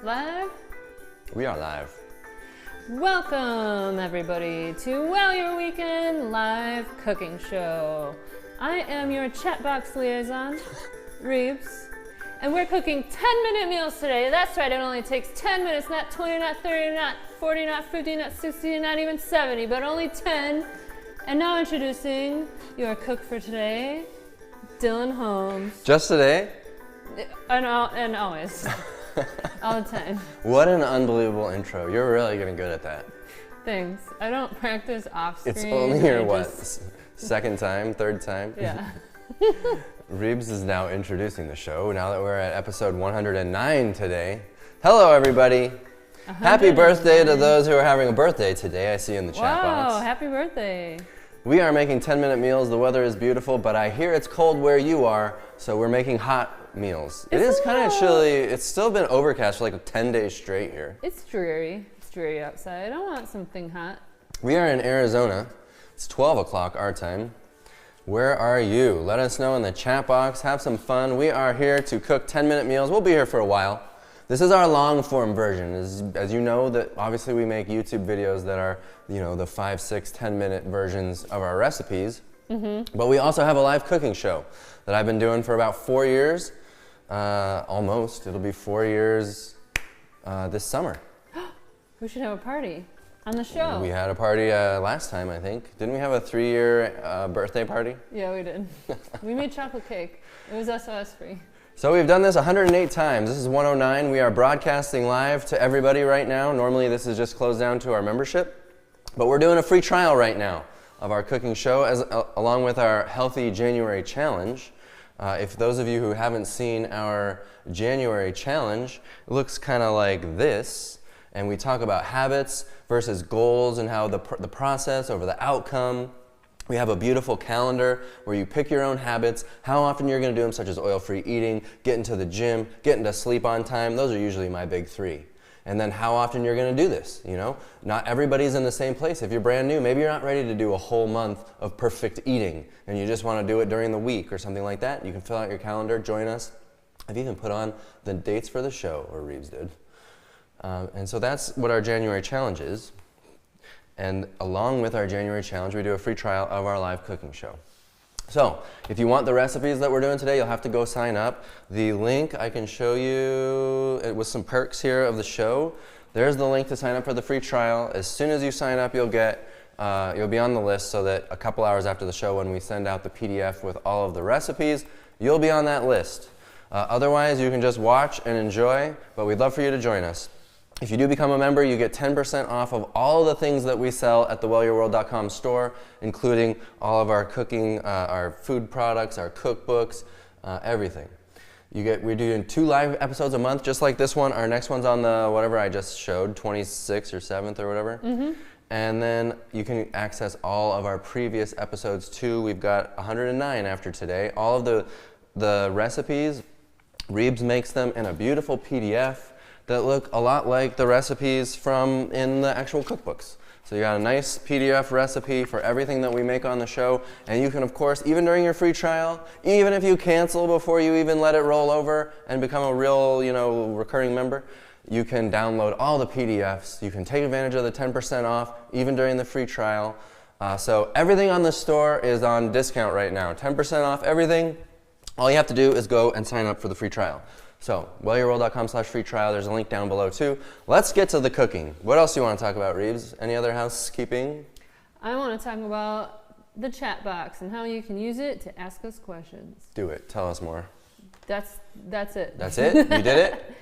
Live? We are live. Welcome, everybody, to Well Your Weekend live cooking show. I am your chat box liaison, Reeves, and we're cooking 10-minute meals today. That's right, it only takes 10 minutes, not 20, not 30, not 40, not 50, not 60, not even 70, but only 10. And now introducing your cook for today, Dylan Holmes. Just today? And always. All the time. What an unbelievable intro. You're really getting good at that. Thanks. I don't practice off screen. It's only your, second time, third time? Yeah. Reeves is now introducing the show, now that we're at episode 109 today. Hello, everybody. Happy birthday to those who are having a birthday today. I see in the chat box. Wow, happy birthday. We are making 10-minute meals. The weather is beautiful, but I hear it's cold where you are, so we're making hot meals. It is kind of chilly. It's still been overcast for like 10 days straight here. It's dreary. It's dreary outside. I want something hot. We are in Arizona. It's 12 o'clock our time. Where are you? Let us know in the chat box. Have some fun. We are here to cook 10-minute meals. We'll be here for a while. This is our long-form version. As you know, that obviously we make YouTube videos that are, the 5, 6, 10-minute versions of our recipes. Mm-hmm. But we also have a live cooking show that I've been doing for about 4 years. Almost. It'll be 4 years this summer. We should have a party on the show. We had a party last time, I think. Didn't we have a 3-year birthday party? Yeah, we did. We made chocolate cake. It was SOS-Free. So we've done this 108 times. This is 109. We are broadcasting live to everybody right now. Normally this is just closed down to our membership. But we're doing a free trial right now of our cooking show along with our Healthy January Challenge. If those of you who haven't seen our January challenge, it looks kind of like this, and we talk about habits versus goals and how the process over the outcome. We have a beautiful calendar where you pick your own habits, how often you're going to do them, such as oil-free eating, getting to the gym, getting to sleep on time. Those are usually my big 3. And then how often you're going to do this, Not everybody's in the same place. If you're brand new, maybe you're not ready to do a whole month of perfect eating and you just want to do it during the week or something like that. You can fill out your calendar, join us. I've even put on the dates for the show, or Reeves did. And so that's what our January challenge is. And along with our January challenge, we do a free trial of our live cooking show. So, if you want the recipes that we're doing today, you'll have to go sign up. The link I can show you with some perks here of the show. There's the link to sign up for the free trial. As soon as you sign up, you'll be on the list so that a couple hours after the show when we send out the PDF with all of the recipes, you'll be on that list. Otherwise, you can just watch and enjoy, but we'd love for you to join us. If you do become a member, you get 10% off of all the things that we sell at the wellyourworld.com store, including all of our cooking, our food products, our cookbooks, everything. We're doing 2 live episodes a month, just like this one. Our next one's on the whatever I just showed, 26th or 7th or whatever. Mm-hmm. And then you can access all of our previous episodes too. We've got 109 after today. All of the recipes, Reeves makes them in a beautiful PDF that look a lot like the recipes from in the actual cookbooks. So you got a nice PDF recipe for everything that we make on the show, and you can, of course, even during your free trial, even if you cancel before you even let it roll over and become a real, recurring member, you can download all the PDFs. You can take advantage of the 10% off, even during the free trial. So everything on the store is on discount right now. 10% off everything. All you have to do is go and sign up for the free trial. So, wellyourworld.com/free trial. There's a link down below too. Let's get to the cooking. What else do you want to talk about, Reeves? Any other housekeeping? I want to talk about the chat box and how you can use it to ask us questions. Do it. Tell us more. That's it. That's it? You did it?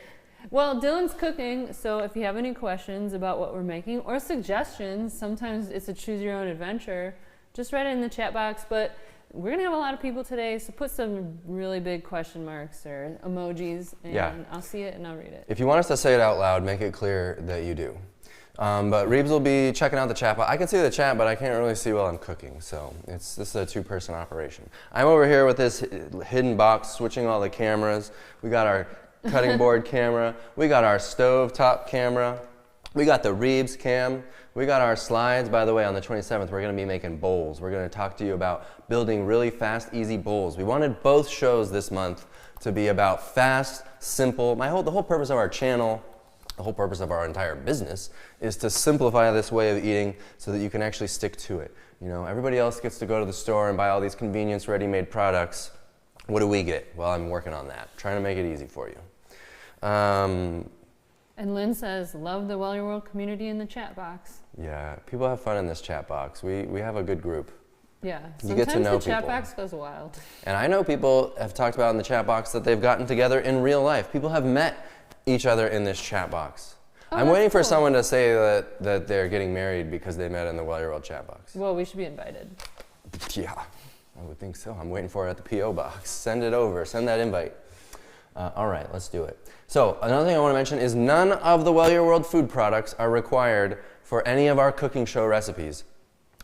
Well, Dylan's cooking, so if you have any questions about what we're making or suggestions, sometimes it's a choose your own adventure, just write it in the chat box. But we're going to have a lot of people today, so put some really big question marks or emojis, and I'll see it and I'll read it. If you want us to say it out loud, make it clear that you do. But Reeves will be checking out the chat box. I can see the chat, but I can't really see while I'm cooking, so this is a 2-person operation. I'm over here with this hidden box, switching all the cameras. We got our cutting board camera. We got our stovetop camera. We got the Reeves cam. We got our slides. By the way, on the 27th, we're going to be making bowls. We're going to talk to you about building really fast, easy bowls. We wanted both shows this month to be about fast, simple. The whole purpose of our channel The whole purpose of our entire business is to simplify this way of eating so that you can actually stick to it. You know, everybody else gets to go to the store and buy all these convenience ready-made products. What do we get? Well, I'm working on that, trying to make it easy for you. And Lynn says, love the Well Your World community in the chat box. Yeah, people have fun in this chat box. We have a good group. Yeah, You get to know sometimes the chat people. box goes wild. And I know people have talked about in the chat box that they've gotten together in real life. People have met each other in this chat box. Oh, I'm that's waiting for cool. someone to say that they're getting married because they met in the Well Your World chat box. Well, we should be invited. Yeah, I would think so. I'm waiting for it at the P.O. box. Send it over. Send that invite. All right, let's do it. So another thing I want to mention is none of the Well Your World food products are required for any of our cooking show recipes.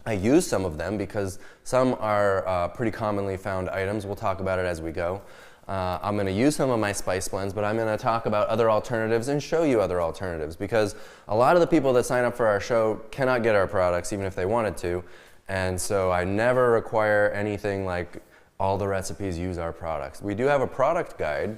I use some of them because some are pretty commonly found items. We'll talk about it as we go. I'm going to use some of my spice blends, but I'm going to talk about other alternatives and show you other alternatives because a lot of the people that sign up for our show cannot get our products even if they wanted to. And so I never require anything like all the recipes use our products. We do have a product guide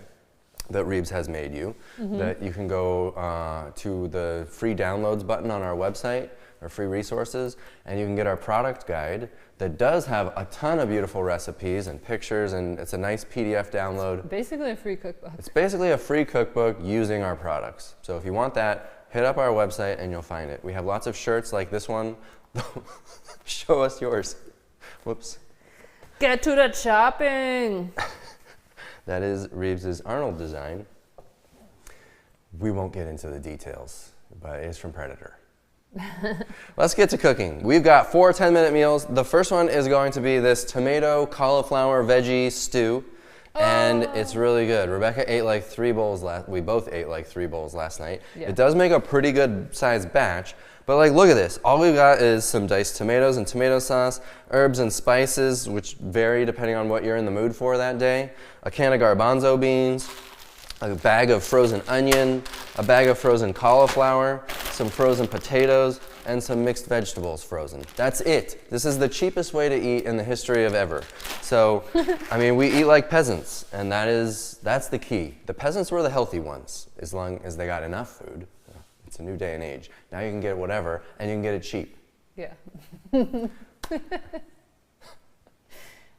that Reeves has made you that you can go to the free downloads button on our website or free resources, and you can get our product guide that does have a ton of beautiful recipes and pictures, and it's a nice PDF download. Basically a free cookbook. It's basically a free cookbook using our products. So if you want that, hit up our website and you'll find it. We have lots of shirts like this one. Show us yours. Whoops. Get to the chopping. That is Reeves's Arnold design. We won't get into the details, but it's from Predator. Let's get to cooking. We've got 4 10-minute meals. The first one is going to be this tomato cauliflower veggie stew, and it's really good. Rebecca ate like 3 bowls we both ate like 3 bowls last night. Yeah. It does make a pretty good sized batch, but like look at this. All we've got is some diced tomatoes and tomato sauce, herbs and spices, which vary depending on what you're in the mood for that day, a can of garbanzo beans, a bag of frozen onion, a bag of frozen cauliflower, some frozen potatoes, and some mixed vegetables frozen. That's it. This is the cheapest way to eat in the history of ever. So, I mean, we eat like peasants, and that's the key. The peasants were the healthy ones, as long as they got enough food. It's a new day and age. Now you can get whatever, and you can get it cheap. Yeah.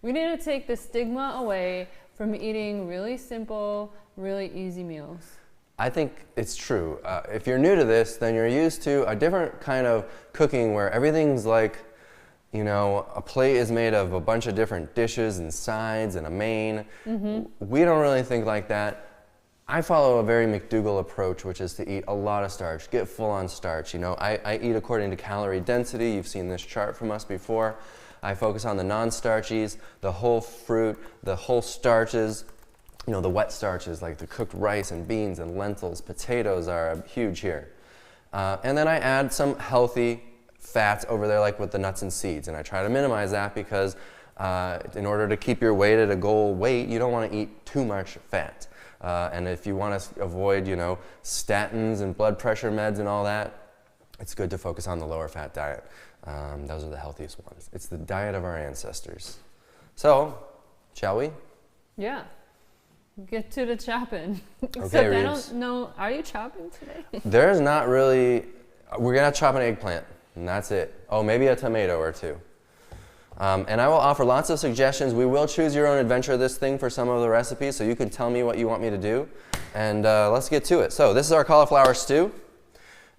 We need to take the stigma away from eating really simple, really easy meals. I think it's true. If you're new to this, then you're used to a different kind of cooking where everything's like, you know, a plate is made of a bunch of different dishes and sides and a main. We don't really think like that. I follow a very McDougall approach, which is to eat a lot of starch, get full on starch. You know, I eat according to calorie density. You've seen this chart from us before. I focus on the non-starchies, the whole fruit, the whole starches. You know, the wet starches like the cooked rice and beans and lentils, potatoes are huge here. And then I add some healthy fats over there like with the nuts and seeds. And I try to minimize that because in order to keep your weight at a goal weight, you don't want to eat too much fat. And if you want to avoid, you know, statins and blood pressure meds and all that, it's good to focus on the lower fat diet. Those are the healthiest ones. It's the diet of our ancestors. So, shall we? Yeah. Get to the chopping. Okay, Except I Reeves. don't know, are you chopping today? There's not really, we're gonna chop an eggplant, and that's it. Oh, maybe a tomato or 2. And I will offer lots of suggestions. We will choose your own adventure this thing for some of the recipes, so you can tell me what you want me to do. And let's get to it. So this is our cauliflower stew.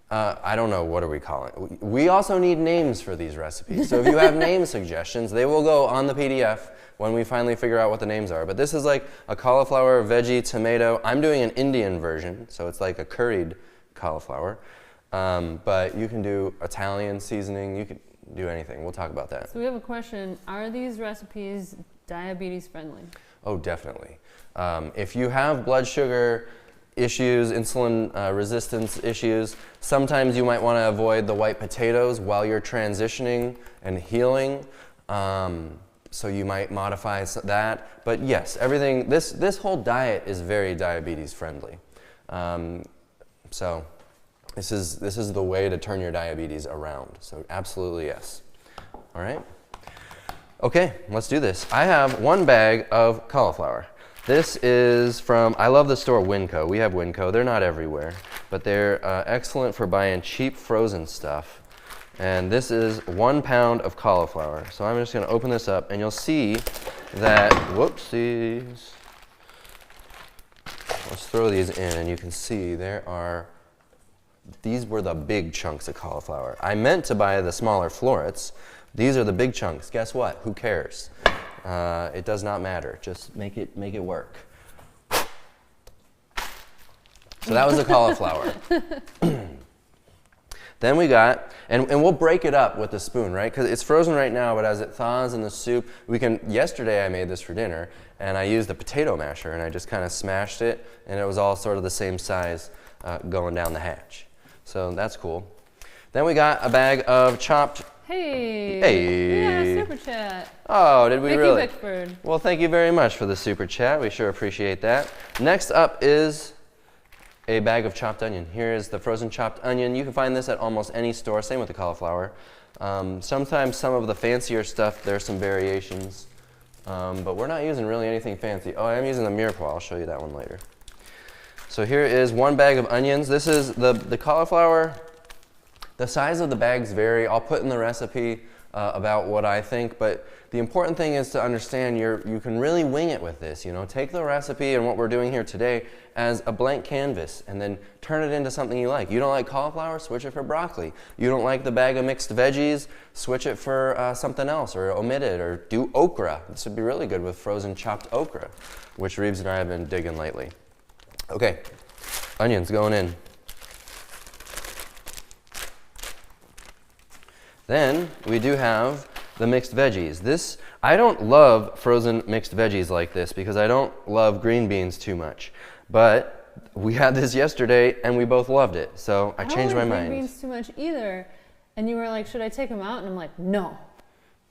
I don't know, what are we calling it? We also need names for these recipes. So if you have name suggestions, they will go on the PDF when we finally figure out what the names are. But this is like a cauliflower, veggie, tomato. I'm doing an Indian version, so it's like a curried cauliflower. But you can do Italian seasoning, you can do anything. We'll talk about that. So we have a question. Are these recipes diabetes friendly? Oh, definitely. If you have blood sugar issues, insulin resistance issues, sometimes you might want to avoid the white potatoes while you're transitioning and healing. So you might modify that. But yes, everything, this whole diet is very diabetes friendly. So this is the way to turn your diabetes around. So absolutely yes. All right. Okay, let's do this. I have 1 bag of cauliflower. This is from, I love the store Winco. We have Winco. They're not everywhere, but they're excellent for buying cheap frozen stuff. And this is 1 pound of cauliflower. So I'm just going to open this up, and you'll see that, whoopsies. Let's throw these in, and you can see these were the big chunks of cauliflower. I meant to buy the smaller florets. These are the big chunks. Guess what? Who cares? It does not matter. Just make it work. So that was the cauliflower. Then we got, and we'll break it up with the spoon, right? Because it's frozen right now, but as it thaws in the soup, yesterday I made this for dinner, and I used a potato masher, and I just kind of smashed it, and it was all sort of the same size going down the hatch. So that's cool. Then we got a bag of chopped. Hey. Yeah, super chat. Oh, did we Vicky really? Bickford. Well, thank you very much for the super chat. We sure appreciate that. Next up is a bag of chopped onion. Here is the frozen chopped onion. You can find this at almost any store. Same with the cauliflower. Sometimes some of the fancier stuff, there's some variations. But we're not using really anything fancy. Oh, I am using the Mirepoix. I'll show you that one later. So here is 1 bag of onions. This is the cauliflower. The size of the bags vary. I'll put in the recipe about what I think, but the important thing is to understand you can really wing it with this. You know, take the recipe and what we're doing here today as a blank canvas and then turn it into something you like. You don't like cauliflower? Switch it for broccoli. You don't like the bag of mixed veggies? Switch it for something else, or omit it, or do okra. This would be really good with frozen chopped okra, which Reeves and I have been digging lately. Okay, onions going in. Then we do have the mixed veggies. I don't love frozen mixed veggies like this because I don't love green beans too much. But we had this yesterday and we both loved it. So I changed my mind. I don't like green beans too much either. And you were like, should I take them out? And I'm like, no.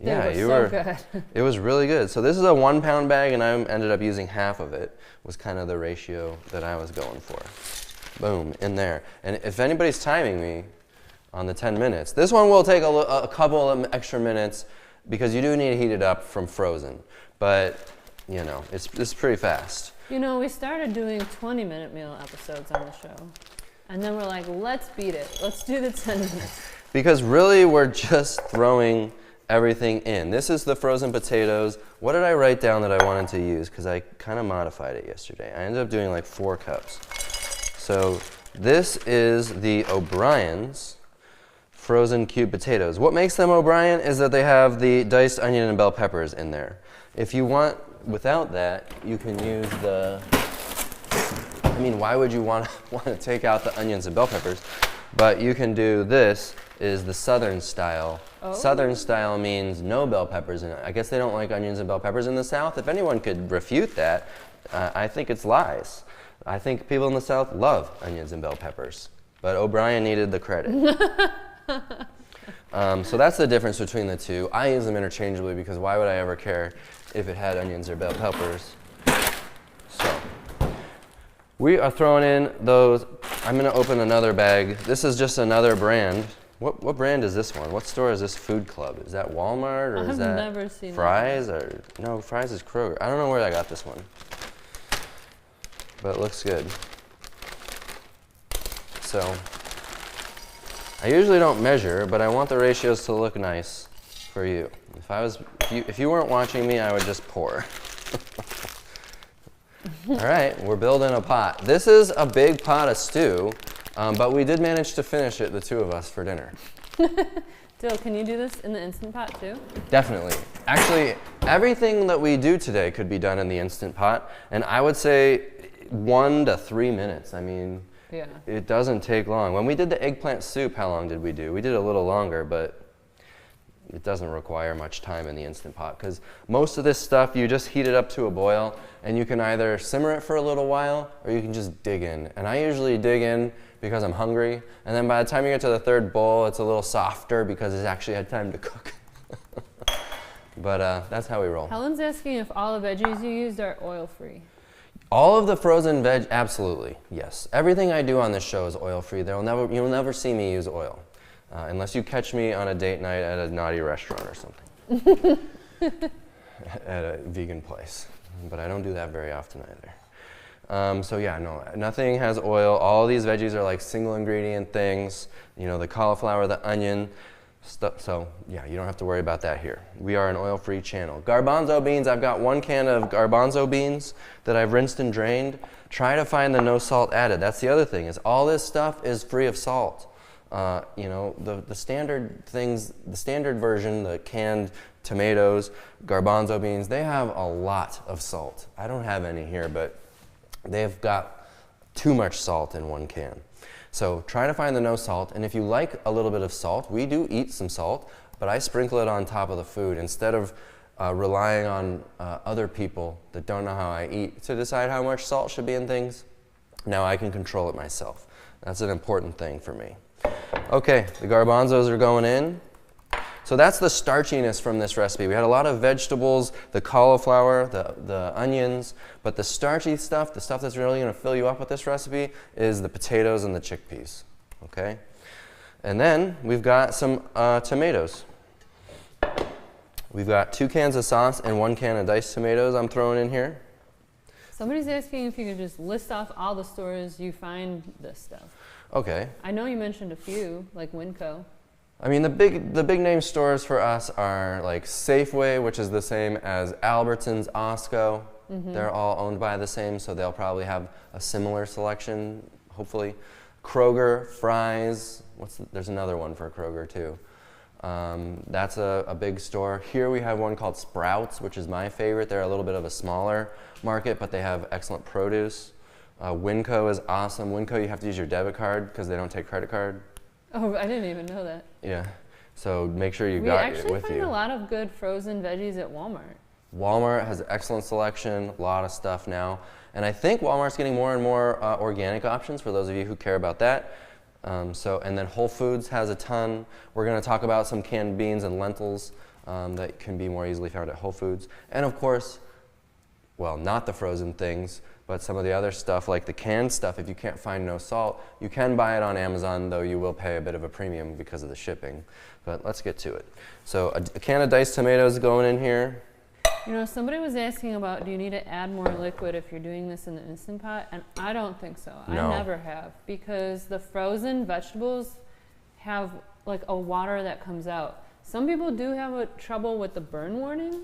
They were so good. It was really good. So this is a 1 pound bag and I ended up using half of it. Was kind of the ratio that I was going for. Boom, in there. And if anybody's timing me on the 10 minutes, this one will take a couple of extra minutes because you do need to heat it up from frozen. But, you know, it's pretty fast. You know, we started doing 20-minute meal episodes on the show. And then we're like, let's beat it. Let's do the 10 minutes. Because really, we're just throwing everything in. This is the frozen potatoes. What did I write down that I wanted to use? Because I kind of modified it yesterday. I ended up doing like 4 cups. So this is the O'Brien's frozen cube potatoes. What makes them O'Brien is that they have the diced onion and bell peppers in there. If you want, without that, you can use why would you want to take out the onions and bell peppers? But you can do this, is the Southern style. Oh. Southern style means no bell peppers in it. I guess they don't like onions and bell peppers in the South. If anyone could refute that, I think it's lies. I think people in the South love onions and bell peppers. But O'Brien needed the credit. So that's the difference between the two. I use them interchangeably because why would I ever care if it had onions or bell peppers? So we are throwing in those. I'm going to open another bag. This is just another brand. What brand is this one? What store is this? Food Club? Is that Walmart or is that never seen Fry's? Or no, Fry's is Kroger. I don't know where I got this one, but it looks good. So I usually don't measure, but I want the ratios to look nice for you. If you weren't watching me, I would just pour. All right, we're building a pot. This is a big pot of stew, but we did manage to finish it, the two of us, for dinner. Dill, can you do this in the Instant Pot too? Definitely. Actually, everything that we do today could be done in the Instant Pot, and I would say 1 to 3 minutes. I mean, yeah. It doesn't take long. When we did the eggplant soup, how long did we do? We did a little longer, but it doesn't require much time in the Instant Pot because most of this stuff, you just heat it up to a boil and you can either simmer it for a little while or you can just dig in. And I usually dig in because I'm hungry. And then by the time you get to the third bowl, it's a little softer because it's actually had time to cook. But that's how we roll. Helen's asking if all the veggies you used are oil-free. All of the frozen veg, absolutely, yes. Everything I do on this show is oil-free. You'll never see me use oil, unless you catch me on a date night at a naughty restaurant or something, at a vegan place. but I don't do that very often either. So yeah, no, nothing has oil. All these veggies are like single ingredient things. You know, the cauliflower, the onion, stuff. So yeah, you don't have to worry about that here. We are an oil-free channel. Garbanzo beans, I've got 1 can of garbanzo beans that I've rinsed and drained. Try to find the no salt added. That's the other thing, is all this stuff is free of salt. You know, the standard things, the standard version, the canned tomatoes, garbanzo beans, they have a lot of salt. I don't have any here, but they've got too much salt in 1 can. So try to find the no salt, and if you like a little bit of salt, we do eat some salt, but I sprinkle it on top of the food instead of relying on other people that don't know how I eat to decide how much salt should be in things. Now I can control it myself. That's an important thing for me. Okay, the garbanzos are going in. So that's the starchiness from this recipe. We had a lot of vegetables, the cauliflower, the onions, but the starchy stuff, the stuff that's really going to fill you up with this recipe, is the potatoes and the chickpeas. Okay? And then we've got some tomatoes. We've got 2 cans of sauce and 1 can of diced tomatoes I'm throwing in here. Somebody's asking if you could just list off all the stores you find this stuff. Okay. I know you mentioned a few, like Winco. I mean, the big name stores for us are like Safeway, which is the same as Albertsons, Osco. They're all owned by the same, so they'll probably have a similar selection, hopefully. Kroger, Fry's, there's another one for Kroger too. That's a big store. Here we have one called Sprouts, which is my favorite. They're a little bit of a smaller market, but they have excellent produce. Winco is awesome. Winco, you have to use your debit card because they don't take credit card. Oh, I didn't even know that. Yeah, so make sure you got it with you. We actually find a lot of good frozen veggies at Walmart. Walmart has an excellent selection, a lot of stuff now. And I think Walmart's getting more and more organic options for those of you who care about that. And then Whole Foods has a ton. We're going to talk about some canned beans and lentils that can be more easily found at Whole Foods. And of course, well, not the frozen things, but some of the other stuff, like the canned stuff, if you can't find no salt, you can buy it on Amazon, though you will pay a bit of a premium because of the shipping. But let's get to it. So a can of diced tomatoes going in here. You know, somebody was asking about, do you need to add more liquid if you're doing this in the Instant Pot? And I don't think so. No. I never have, because the frozen vegetables have like a water that comes out. Some people do have trouble with the burn warning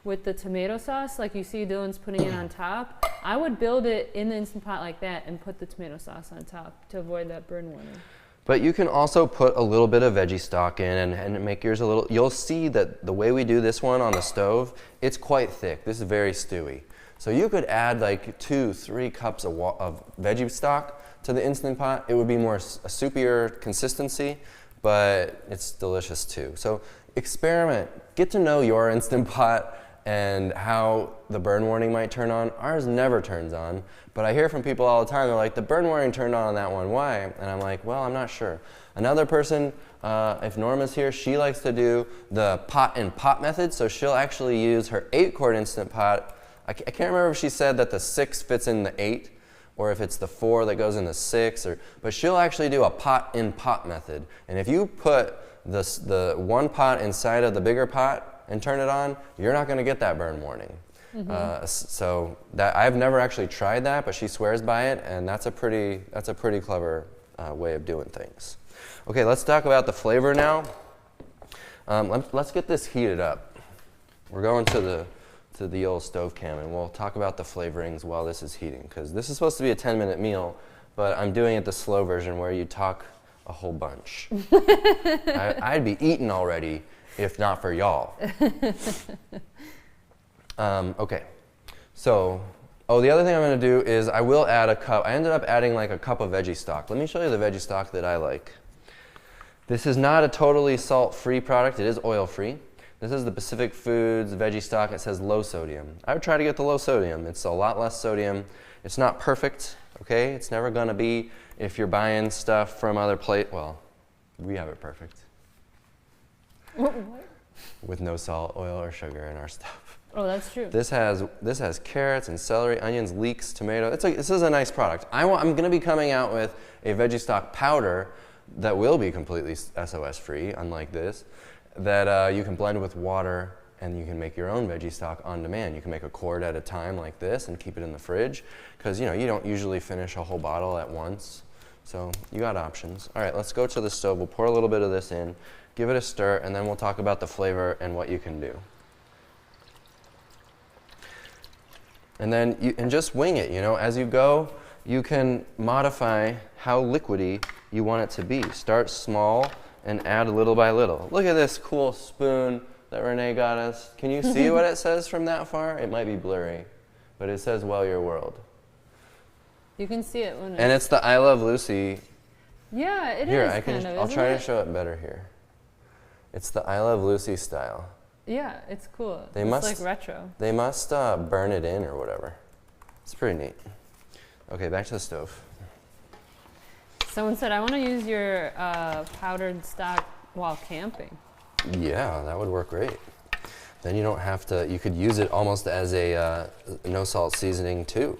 with the tomato sauce, like you see Dylan's putting it on top. I would build it in the Instant Pot like that and put the tomato sauce on top to avoid that burn warning. But you can also put a little bit of veggie stock in and make yours a little, you'll see that the way we do this one on the stove, it's quite thick. This is very stewy. So you could add like 2-3 cups of veggie stock to the Instant Pot. It would be more a soupier consistency, but it's delicious too. So experiment, get to know your Instant Pot and how the burn warning might turn on. Ours never turns on, but I hear from people all the time, they're like, the burn warning turned on that one, why? And I'm like, well, I'm not sure. Another person, if Norma's here, she likes to do the pot in pot method, so she'll actually use her 8-quart Instant Pot. I can't remember if she said that the 6 fits in the 8, or if it's the 4 that goes in the 6, but she'll actually do a pot in pot method. And if you put the one pot inside of the bigger pot and turn it on, you're not going to get that burn warning. So that I've never actually tried that, but she swears by it, and that's a pretty clever way of doing things. Okay, let's talk about the flavor now. Let's get this heated up. We're going to the old stove cam, and we'll talk about the flavorings while this is heating, because this is supposed to be a 10-minute meal, but I'm doing it the slow version where you talk a whole bunch. I'd be eating already if not for y'all. Okay, so, the other thing I'm going to do is I will add a cup. I ended up adding like a cup of veggie stock. Let me show you the veggie stock that I like. This is not a totally salt-free product. It is oil-free. This is the Pacific Foods veggie stock. It says low sodium. I would try to get the low sodium. It's a lot less sodium. It's not perfect, okay? It's never going to be if you're buying stuff from other places. Well, we have it perfect. What? With no salt, oil, or sugar in our stuff. Oh, that's true. This has carrots and celery, onions, leeks, tomato. This is a nice product. I'm going to be coming out with a veggie stock powder that will be completely SOS free, unlike this, that you can blend with water and you can make your own veggie stock on demand. You can make a quart at a time like this and keep it in the fridge, because you don't usually finish a whole bottle at once. So you got options. All right, let's go to the stove. We'll pour a little bit of this in, give it a stir, and then we'll talk about the flavor and what you can do. And then just wing it, as you go, you can modify how liquidy you want it to be. Start small and add little by little. Look at this cool spoon that Renee got us. Can you see what it says from that far? It might be blurry, but it says Well Your World. You can see it when and it's the I Love Lucy. Yeah, it here, is I'll try to show it better here. It's the I Love Lucy style. Yeah, it's cool. It's like retro. They must burn it in or whatever. It's pretty neat. Okay, back to the stove. Someone said, I want to use your powdered stock while camping. Yeah, that would work great. Then you don't have to, you could use it almost as a no salt seasoning too.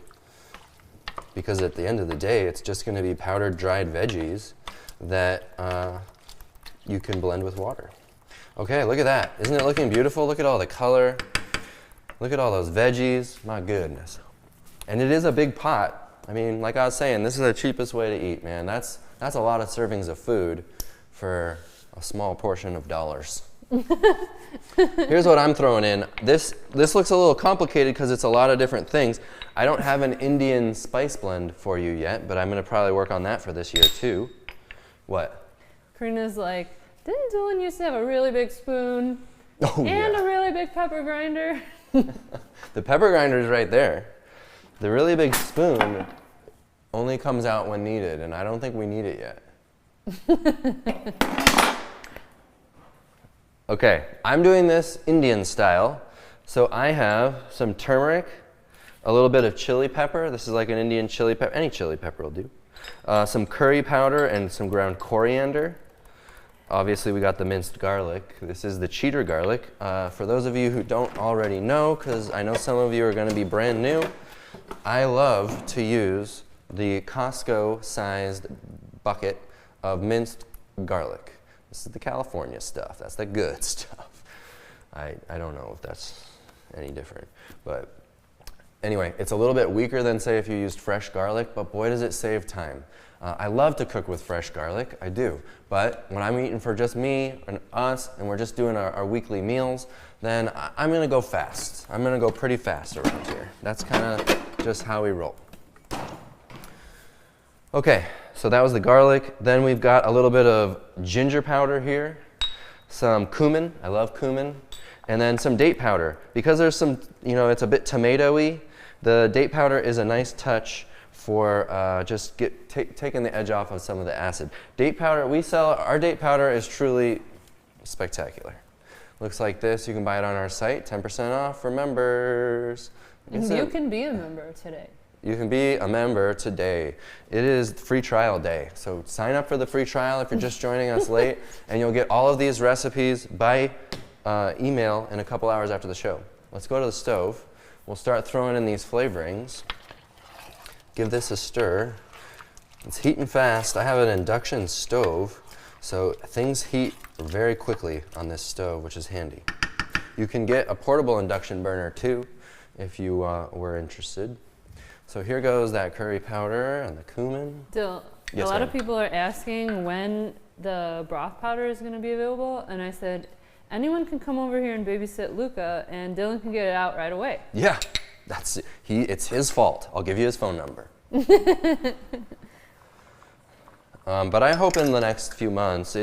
Because at the end of the day, it's just going to be powdered dried veggies that you can blend with water. Okay, look at that. Isn't it looking beautiful? Look at all the color. Look at all those veggies. My goodness. And it is a big pot. I mean, like I was saying, this is the cheapest way to eat, man. That's a lot of servings of food for a small portion of dollars. Here's what I'm throwing in. This looks a little complicated because it's a lot of different things. I don't have an Indian spice blend for you yet, but I'm going to probably work on that for this year too. What? Karina's like, didn't Dylan used to have a really big spoon and a really big pepper grinder? The pepper grinder is right there. The really big spoon only comes out when needed, and I don't think we need it yet. Okay, I'm doing this Indian style. So I have some turmeric, a little bit of chili pepper. This is like an Indian chili pepper. Any chili pepper will do. Some curry powder and some ground coriander. Obviously, we got the minced garlic. This is the cheater garlic. For those of you who don't already know, because I know some of you are going to be brand new, I love to use the Costco-sized bucket of minced garlic. This is the California stuff. That's the good stuff. I don't know if that's any different. But anyway, it's a little bit weaker than, say, if you used fresh garlic, but boy, does it save time. I love to cook with fresh garlic, I do. But when I'm eating for just me and us, and we're just doing our weekly meals, then I'm gonna go fast. I'm gonna go pretty fast around here. That's kind of just how we roll. Okay, so that was the garlic. Then we've got a little bit of ginger powder here, some cumin, I love cumin, and then some date powder. Because there's some, it's a bit tomato-y, the date powder is a nice touch for just taking the edge off of some of the acid. Date powder, our date powder is truly spectacular. Looks like this. You can buy it on our site, 10% off for members. You can be a member today. You can be a member today. It is free trial day. So sign up for the free trial if you're just joining us late, and you'll get all of these recipes by email in a couple hours after the show. Let's go to the stove. We'll start throwing in these flavorings. Give this a stir. It's heating fast. I have an induction stove, so things heat very quickly on this stove, which is handy. You can get a portable induction burner too, if you were interested. So here goes that curry powder and the cumin. Dill, yes, a lot of people are asking when the broth powder is going to be available, and I said, anyone can come over here and babysit Luca, and Dylan can get it out right away. Yeah, it's his fault. I'll give you his phone number. But I hope in the next few months,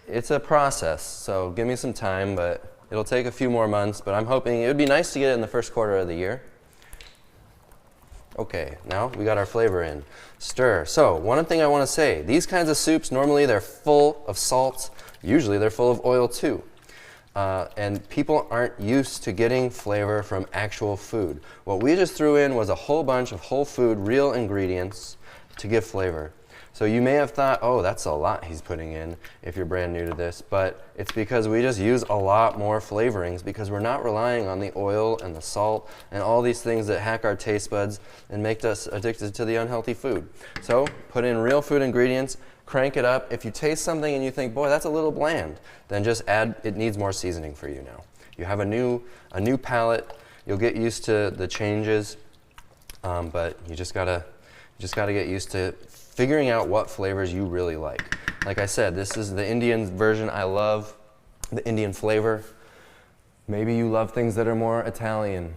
it's a process, so give me some time, but it'll take a few more months, but I'm hoping it would be nice to get it in the first quarter of the year. Okay, now we got our flavor in. Stir. So, one thing I want to say, these kinds of soups, normally they're full of salt. Usually they're full of oil too. And people aren't used to getting flavor from actual food. What we just threw in was a whole bunch of whole food, real ingredients to give flavor. So you may have thought, oh, that's a lot he's putting in if you're brand new to this, but it's because we just use a lot more flavorings because we're not relying on the oil and the salt and all these things that hack our taste buds and make us addicted to the unhealthy food. So put in real food ingredients, crank it up. If you taste something and you think, boy, that's a little bland, then just add, it needs more seasoning for you now. you have a new palate, you'll get used to the changes, but you just gotta get used to figuring out what flavors you really like. Like I said, this is the Indian version. I love the Indian flavor. Maybe you love things that are more Italian.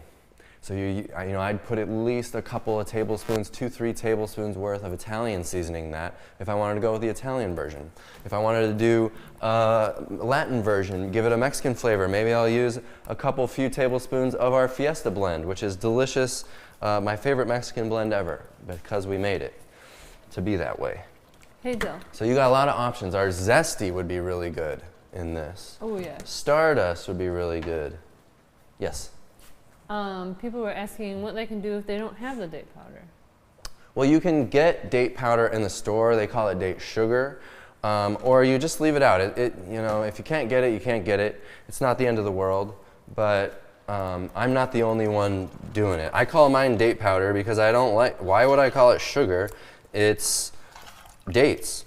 So I'd put at least a couple of tablespoons, 2-3 tablespoons worth of Italian seasoning that if I wanted to go with the Italian version. If I wanted to do a Latin version, give it a Mexican flavor, maybe I'll use a few tablespoons of our Fiesta blend, which is delicious, my favorite Mexican blend ever, because we made it to be that way. Hey, Dill. So you got a lot of options. Our Zesty would be really good in this. Oh, yeah. Stardust would be really good. Yes? People were asking what they can do if they don't have the date powder. Well, you can get date powder in the store. They call it date sugar. Or you just leave it out. If you can't get it, you can't get it. It's not the end of the world. But I'm not the only one doing it. I call mine date powder because I don't like, why would I call it sugar? It's dates.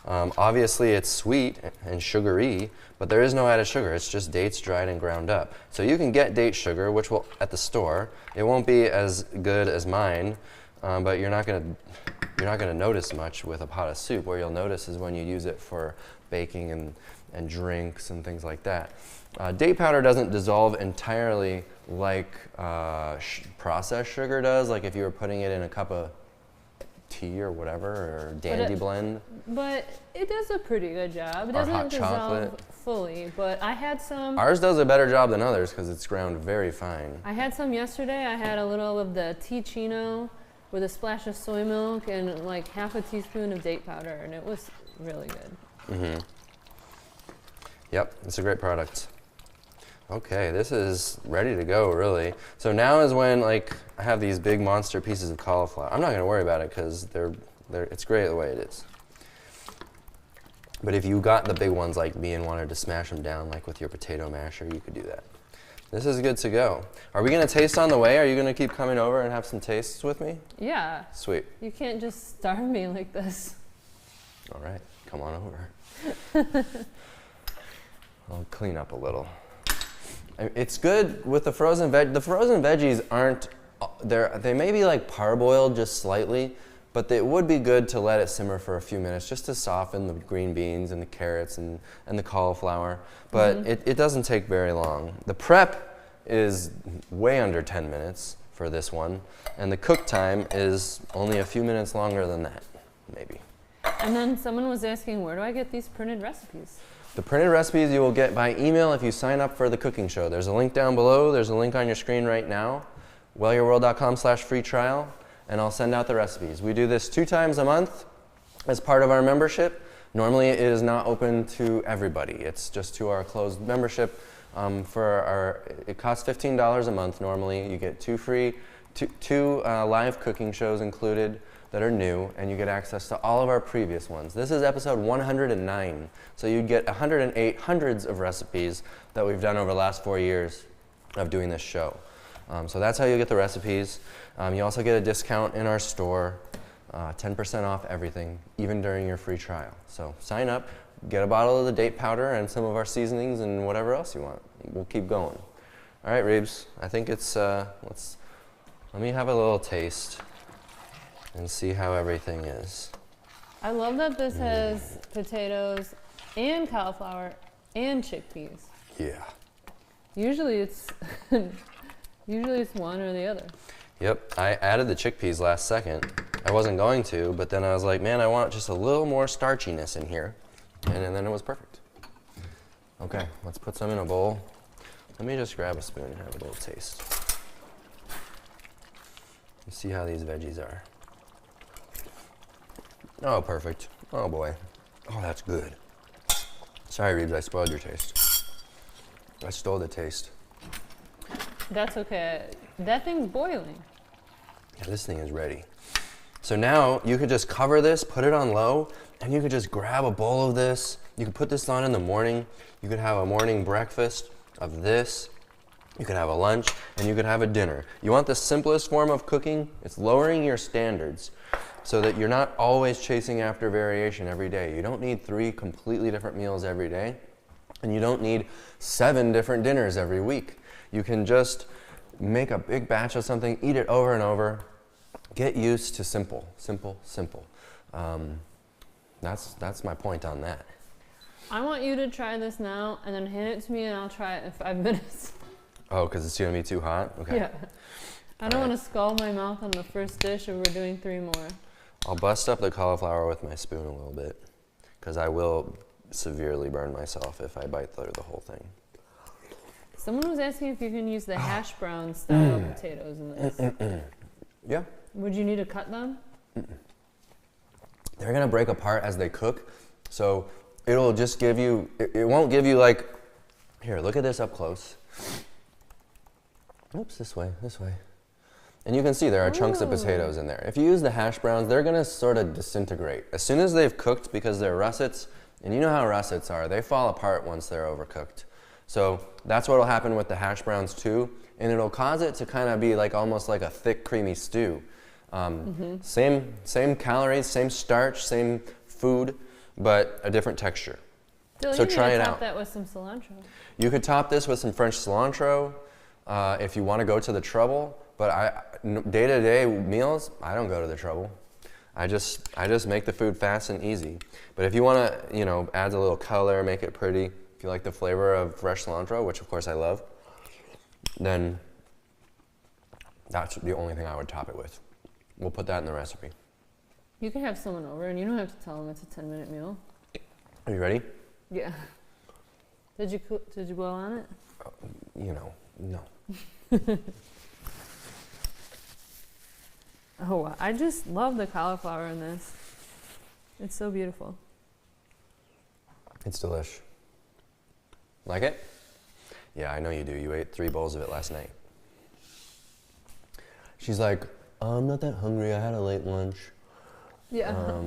Obviously it's sweet and sugary, but there is no added sugar. It's just dates dried and ground up. So you can get date sugar, which will at the store. It won't be as good as mine, but you're not gonna notice much with a pot of soup. Where you'll notice is when you use it for baking and drinks and things like that. Date powder doesn't dissolve entirely like processed sugar does, like if you were putting it in a cup of tea or whatever, or dandy blend. But it does a pretty good job. It doesn't dissolve fully, but I had some. Ours does a better job than others because it's ground very fine. I had some yesterday. I had a little of the Ticino with a splash of soy milk and like half a teaspoon of date powder, and it was really good. Mm-hmm. Yep, it's a great product. Okay, this is ready to go, really. So now is when, like, I have these big monster pieces of cauliflower. I'm not going to worry about it because it's great the way it is. But if you got the big ones like me and wanted to smash them down, like with your potato masher, you could do that. This is good to go. Are we going to taste on the way? Are you going to keep coming over and have some tastes with me? Yeah. Sweet. You can't just starve me like this. All right, come on over. I'll clean up a little. It's good with the frozen veg. The frozen veggies aren't, they may be like parboiled just slightly, but it would be good to let it simmer for a few minutes just to soften the green beans and the carrots and the cauliflower. But it doesn't take very long. The prep is way under 10 minutes for this one, and the cook time is only a few minutes longer than that, maybe. And then someone was asking, where do I get these printed recipes? The printed recipes you will get by email if you sign up for the cooking show. There's a link down below. There's a link on your screen right now, wellyourworld.com/free trial, and I'll send out the recipes. We do this 2 times a month as part of our membership. Normally it is not open to everybody. It's just to our closed membership. It costs $15 a month normally. You get 2 live cooking shows included that are new, and you get access to all of our previous ones. This is episode 109, so you'd get 108 hundreds of recipes that we've done over the last 4 years of doing this show. So that's how you get the recipes. You also get a discount in our store, 10% off everything, even during your free trial. So sign up, get a bottle of the date powder and some of our seasonings and whatever else you want. We'll keep going. All right, Reeves, I think it's, let me have a little taste and see how everything is. I love that this has potatoes and cauliflower and chickpeas. Yeah. Usually it's one or the other. Yep, I added the chickpeas last second. I wasn't going to, but then I was like, man, I want just a little more starchiness in here. And then it was perfect. Okay, let's put some in a bowl. Let me just grab a spoon and have a little taste. Let's see how these veggies are. Oh, perfect. Oh boy. Oh, that's good. Sorry, Reeves, I spoiled your taste. I stole the taste. That's okay. That thing's boiling. Yeah, this thing is ready. So now you could just cover this, put it on low, and you could just grab a bowl of this. You could put this on in the morning. You could have a morning breakfast of this. You could have a lunch, and you could have a dinner. You want the simplest form of cooking? It's lowering your standards so that you're not always chasing after variation every day. You don't need 3 completely different meals every day. And you don't need 7 different dinners every week. You can just make a big batch of something, eat it over and over. Get used to simple, simple, simple. That's my point on that. I want you to try this now and then hand it to me and I'll try it in 5 minutes. Oh, because it's going to be too hot? Okay. Yeah. I don't want to scald my mouth on the first dish if we're doing 3 more. I'll bust up the cauliflower with my spoon a little bit because I will severely burn myself if I bite through the whole thing. Someone was asking if you can use the hash brown style potatoes in this. Yeah. Would you need to cut them? They're going to break apart as they cook, so it'll just give you, it won't give you like, here, look at this up close. Oops, this way. And you can see there are chunks of potatoes in there. If you use the hash browns, they're going to sort of disintegrate. As soon as they've cooked, because they're russets, and you know how russets are, they fall apart once they're overcooked. So that's what will happen with the hash browns too, and it'll cause it to kind of be like almost like a thick, creamy stew. Same calories, same starch, same food, but a different texture. Dylan, So you try need it to out. top that with some cilantro. You could top this with some French cilantro if you want to go to the trouble. But day-to-day meals, I don't go to the trouble. I just make the food fast and easy. But if you want to, add a little color, make it pretty. If you like the flavor of fresh cilantro, which of course I love, then that's the only thing I would top it with. We'll put that in the recipe. You can have someone over and you don't have to tell them it's a 10-minute meal. Are you ready? Yeah. Did you blow on it? No. Oh, I just love the cauliflower in this. It's so beautiful. It's delish. Like it? Yeah, I know you do. You ate 3 bowls of it last night. She's like, I'm not that hungry. I had a late lunch. Yeah.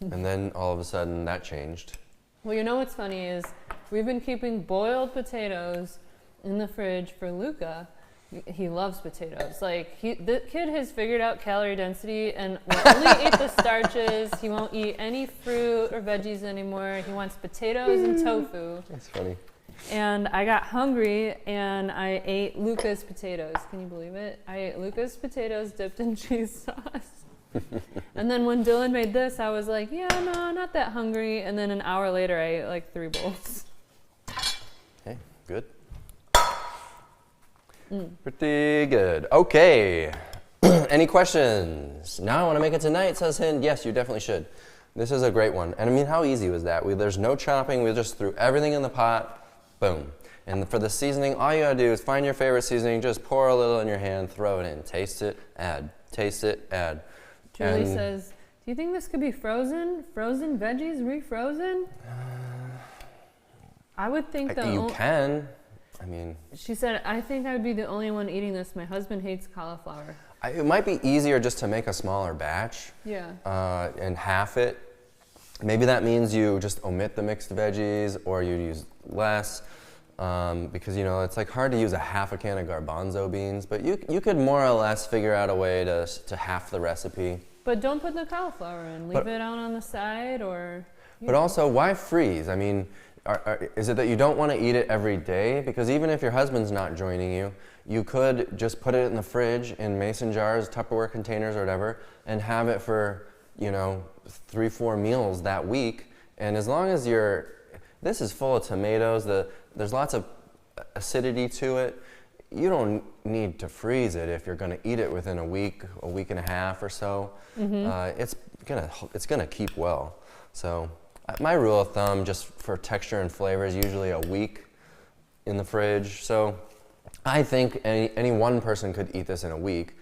And then all of a sudden that changed. Well, you know what's funny is we've been keeping boiled potatoes in the fridge for Luca. He loves potatoes. Like, the kid has figured out calorie density and will only eat the starches. He won't eat any fruit or veggies anymore. He wants potatoes and tofu. That's funny. And I got hungry and I ate Luca's potatoes. Can you believe it? I ate Luca's potatoes dipped in cheese sauce. And then when Dylan made this, I was like, yeah, no, not that hungry. And then an hour later, I ate like 3 bowls. Okay, good. Pretty good. Okay. Any questions? Now I want to make it tonight, says Hind. Yes, you definitely should. This is a great one. And I mean, how easy was that? There's no chopping. We just threw everything in the pot. Boom. And for the seasoning, all you gotta do is find your favorite seasoning, just pour a little in your hand, throw it in, taste it, add. Taste it, add. Julie says, do you think this could be frozen? Frozen veggies, refrozen? I would think that you can. I mean, she said, I think I would be the only one eating this. My husband hates cauliflower. It might be easier just to make a smaller batch. Yeah. And half it. Maybe that means you just omit the mixed veggies or you use less. Because, it's like hard to use a half a can of garbanzo beans, but you could more or less figure out a way to half the recipe. But don't put the cauliflower in. Leave it out on the side or... But also, why freeze? I mean, is it that you don't want to eat it every day? Because even if your husband's not joining you, you could just put it in the fridge in mason jars, Tupperware containers or whatever, and have it for, 3-4 meals that week. And as long as this is full of tomatoes, there's lots of acidity to it. You don't need to freeze it if you're going to eat it within a week and a half or so. Mm-hmm. It's gonna keep well. So my rule of thumb, just for texture and flavor, is usually a week in the fridge. So I think any one person could eat this in a week.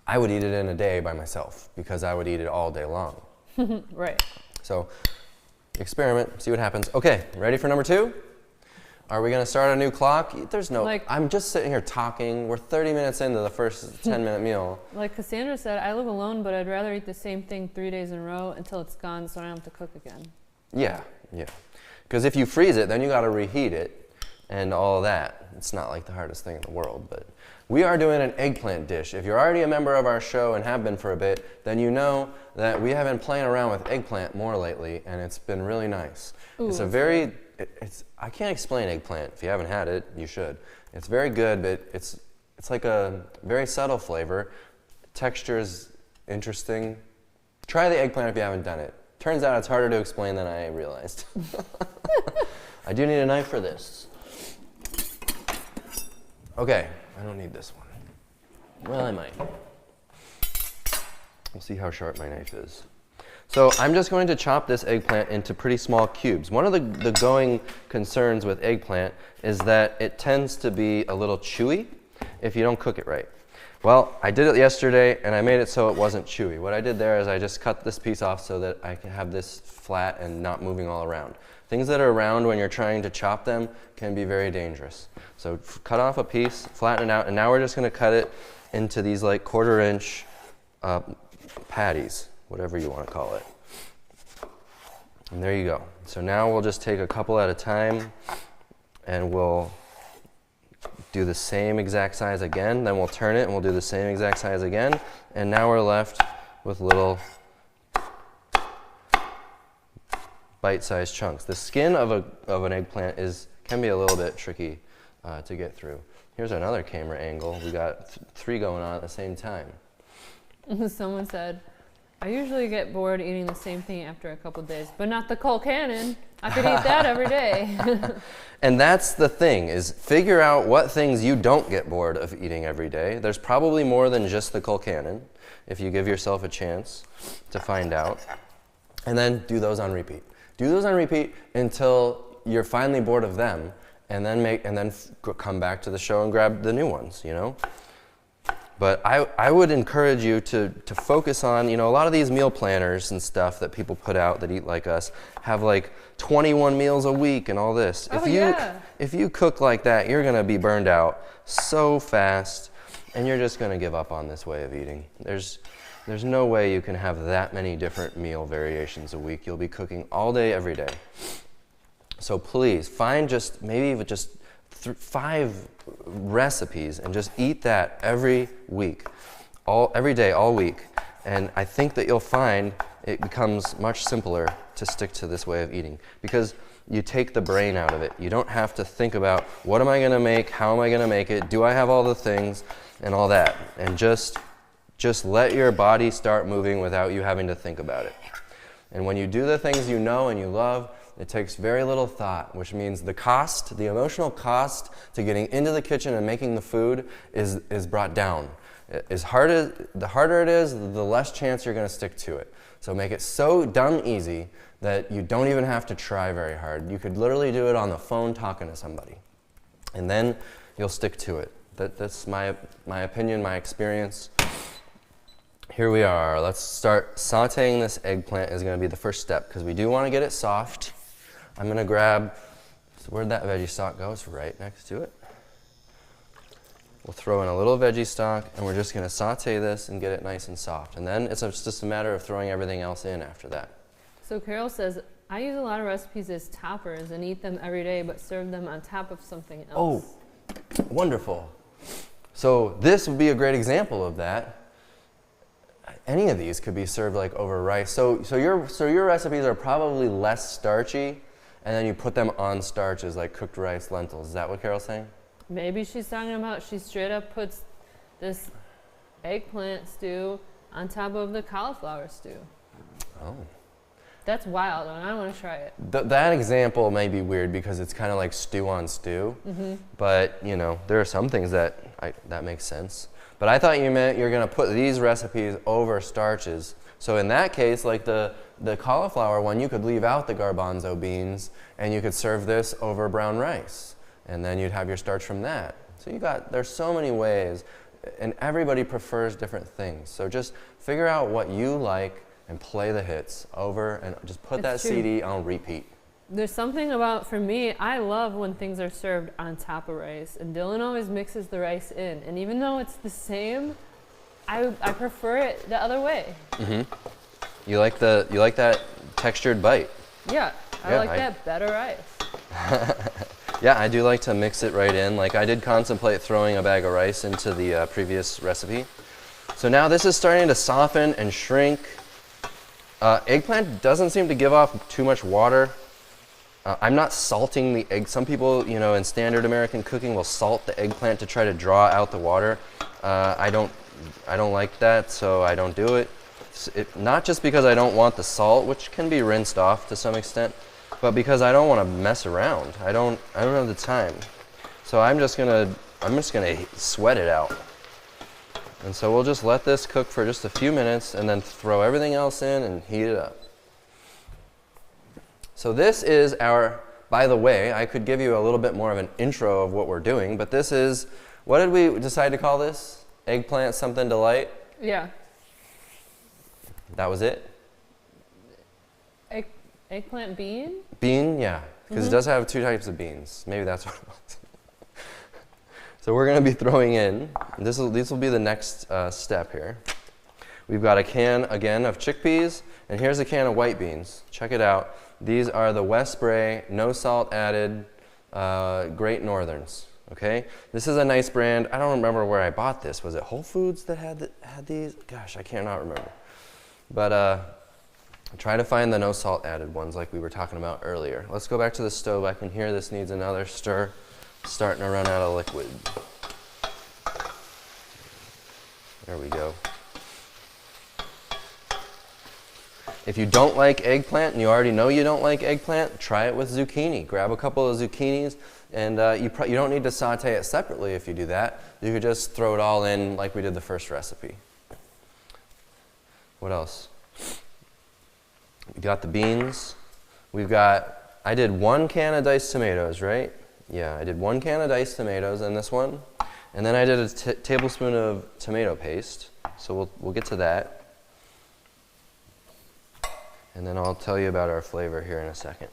I would eat it in a day by myself because I would eat it all day long. Right. So experiment, see what happens. Okay, ready for number 2? Are we gonna start a new clock? I'm just sitting here talking. We're 30 minutes into the first 10-minute meal. Like Cassandra said, I live alone, but I'd rather eat the same thing 3 days in a row until it's gone so I don't have to cook again. Yeah. Because if you freeze it, then you gotta reheat it and all of that. It's not like the hardest thing in the world, but we are doing an eggplant dish. If you're already a member of our show and have been for a bit, then you know that we have been playing around with eggplant more lately, and it's been really nice. Ooh, It's a very I can't explain eggplant. If you haven't had it, you should. It's very good, but it's like a very subtle flavor. Texture is interesting. Try the eggplant if you haven't done it. Turns out it's harder to explain than I realized. I do need a knife for this. Okay, I don't need this one. Well, I might. We'll see how sharp my knife is. So I'm just going to chop this eggplant into pretty small cubes. One of the going concerns with eggplant is that it tends to be a little chewy if you don't cook it right. Well, I did it yesterday and I made it so it wasn't chewy. What I did there is I just cut this piece off so that I can have this flat and not moving all around. Things that are round when you're trying to chop them can be very dangerous. So cut off a piece, flatten it out, and now we're just going to cut it into these like 1/4 inch patties, whatever you want to call it. And there you go. So now we'll just take a couple at a time and we'll do the same exact size again, then we'll turn it and we'll do the same exact size again, and now we're left with little bite-sized chunks. The skin of an eggplant can be a little bit tricky to get through. Here's another camera angle. We got 3 going on at the same time. Someone said, I usually get bored eating the same thing after a couple days, but not the Cold Cannon. I could eat that every day. And that's the thing, is figure out what things you don't get bored of eating every day. There's probably more than just the Cold Cannon, if you give yourself a chance to find out. And then do those on repeat. Do those on repeat until you're finally bored of them, and then come back to the show and grab the new ones, you know? But I would encourage you to focus on, you know, a lot of these meal planners and stuff that people put out that eat like us have like 21 meals a week and all this. If you cook like that, you're gonna be burned out so fast and you're just gonna give up on this way of eating. There's no way you can have that many different meal variations a week. You'll be cooking all day, every day. So please find maybe just 5 recipes and just eat that every week, every day, all week. And I think that you'll find it becomes much simpler to stick to this way of eating because you take the brain out of it. You don't have to think about what am I going to make, how am I going to make it, do I have all the things, and all that. And just let your body start moving without you having to think about it. And when you do the things you know and you love, it takes very little thought, which means the emotional cost to getting into the kitchen and making the food is brought down. The harder it is, the less chance you're going to stick to it. So make it so dumb easy that you don't even have to try very hard. You could literally do it on the phone talking to somebody. And then you'll stick to it. That's my opinion, my experience. Here we are. Let's start sauteing this eggplant is going to be the first step because we do want to get it soft. I'm going to grab, where'd that veggie stock go? It's right next to it. We'll throw in a little veggie stock and we're just going to saute this and get it nice and soft. And then it's just a matter of throwing everything else in after that. So Carol says, I use a lot of recipes as toppers and eat them every day but serve them on top of something else. Oh, wonderful. So this would be a great example of that. Any of these could be served like over rice. So your recipes are probably less starchy, and then you put them on starches like cooked rice, lentils. Is that what Carol's saying? Maybe she's talking about she straight up puts this eggplant stew on top of the cauliflower stew. Oh. That's wild, and I want to try it. That example may be weird because it's kind of like stew on stew, but you know, there are some things that makes sense. But I thought you meant you're going to put these recipes over starches. So in that case, like the cauliflower one, you could leave out the garbanzo beans and you could serve this over brown rice. And then you'd have your starch from that. So there's so many ways and everybody prefers different things. So just figure out what you like and play the hits over and just put that CD on repeat. There's something about, for me, I love when things are served on top of rice, and Dylan always mixes the rice in. And even though it's the same, I prefer it the other way. Mm-hmm. You like that textured bite? Yeah, I like that better rice. Yeah, I do like to mix it right in. Like I did contemplate throwing a bag of rice into the previous recipe. So now this is starting to soften and shrink. Eggplant doesn't seem to give off too much water. I'm not salting the egg. Some people, in standard American cooking will salt the eggplant to try to draw out the water. I don't like that, so I don't do it. Not just because I don't want the salt, which can be rinsed off to some extent, but because I don't want to mess around. I don't have the time. So I'm just gonna sweat it out. And so we'll just let this cook for just a few minutes and then throw everything else in and heat it up. So this is by the way, I could give you a little bit more of an intro of what we're doing, but this is, what did we decide to call this? Eggplant something delight? Yeah. That was it? Eggplant bean? Bean, yeah, because it does have two types of beans. Maybe that's what it was. So we're going to be throwing in, these will be the next step here. We've got a can, again, of chickpeas, and here's a can of white beans. Check it out. These are the West Spray, no salt added, Great Northerns. Okay, this is a nice brand. I don't remember where I bought this. Was it Whole Foods that had these? Gosh, I cannot remember. But try to find the no salt added ones like we were talking about earlier. Let's go back to the stove. I can hear this needs another stir. Starting to run out of liquid. There we go. If you don't like eggplant, and you already know you don't like eggplant, try it with zucchini. Grab a couple of zucchinis, and you don't need to saute it separately if you do that. You could just throw it all in like we did the first recipe. What else? We got the beans. I did 1 can of diced tomatoes, right? Yeah, I did 1 can of diced tomatoes in this one. And then I did a tablespoon of tomato paste. So we'll get to that. And then I'll tell you about our flavor here in a second.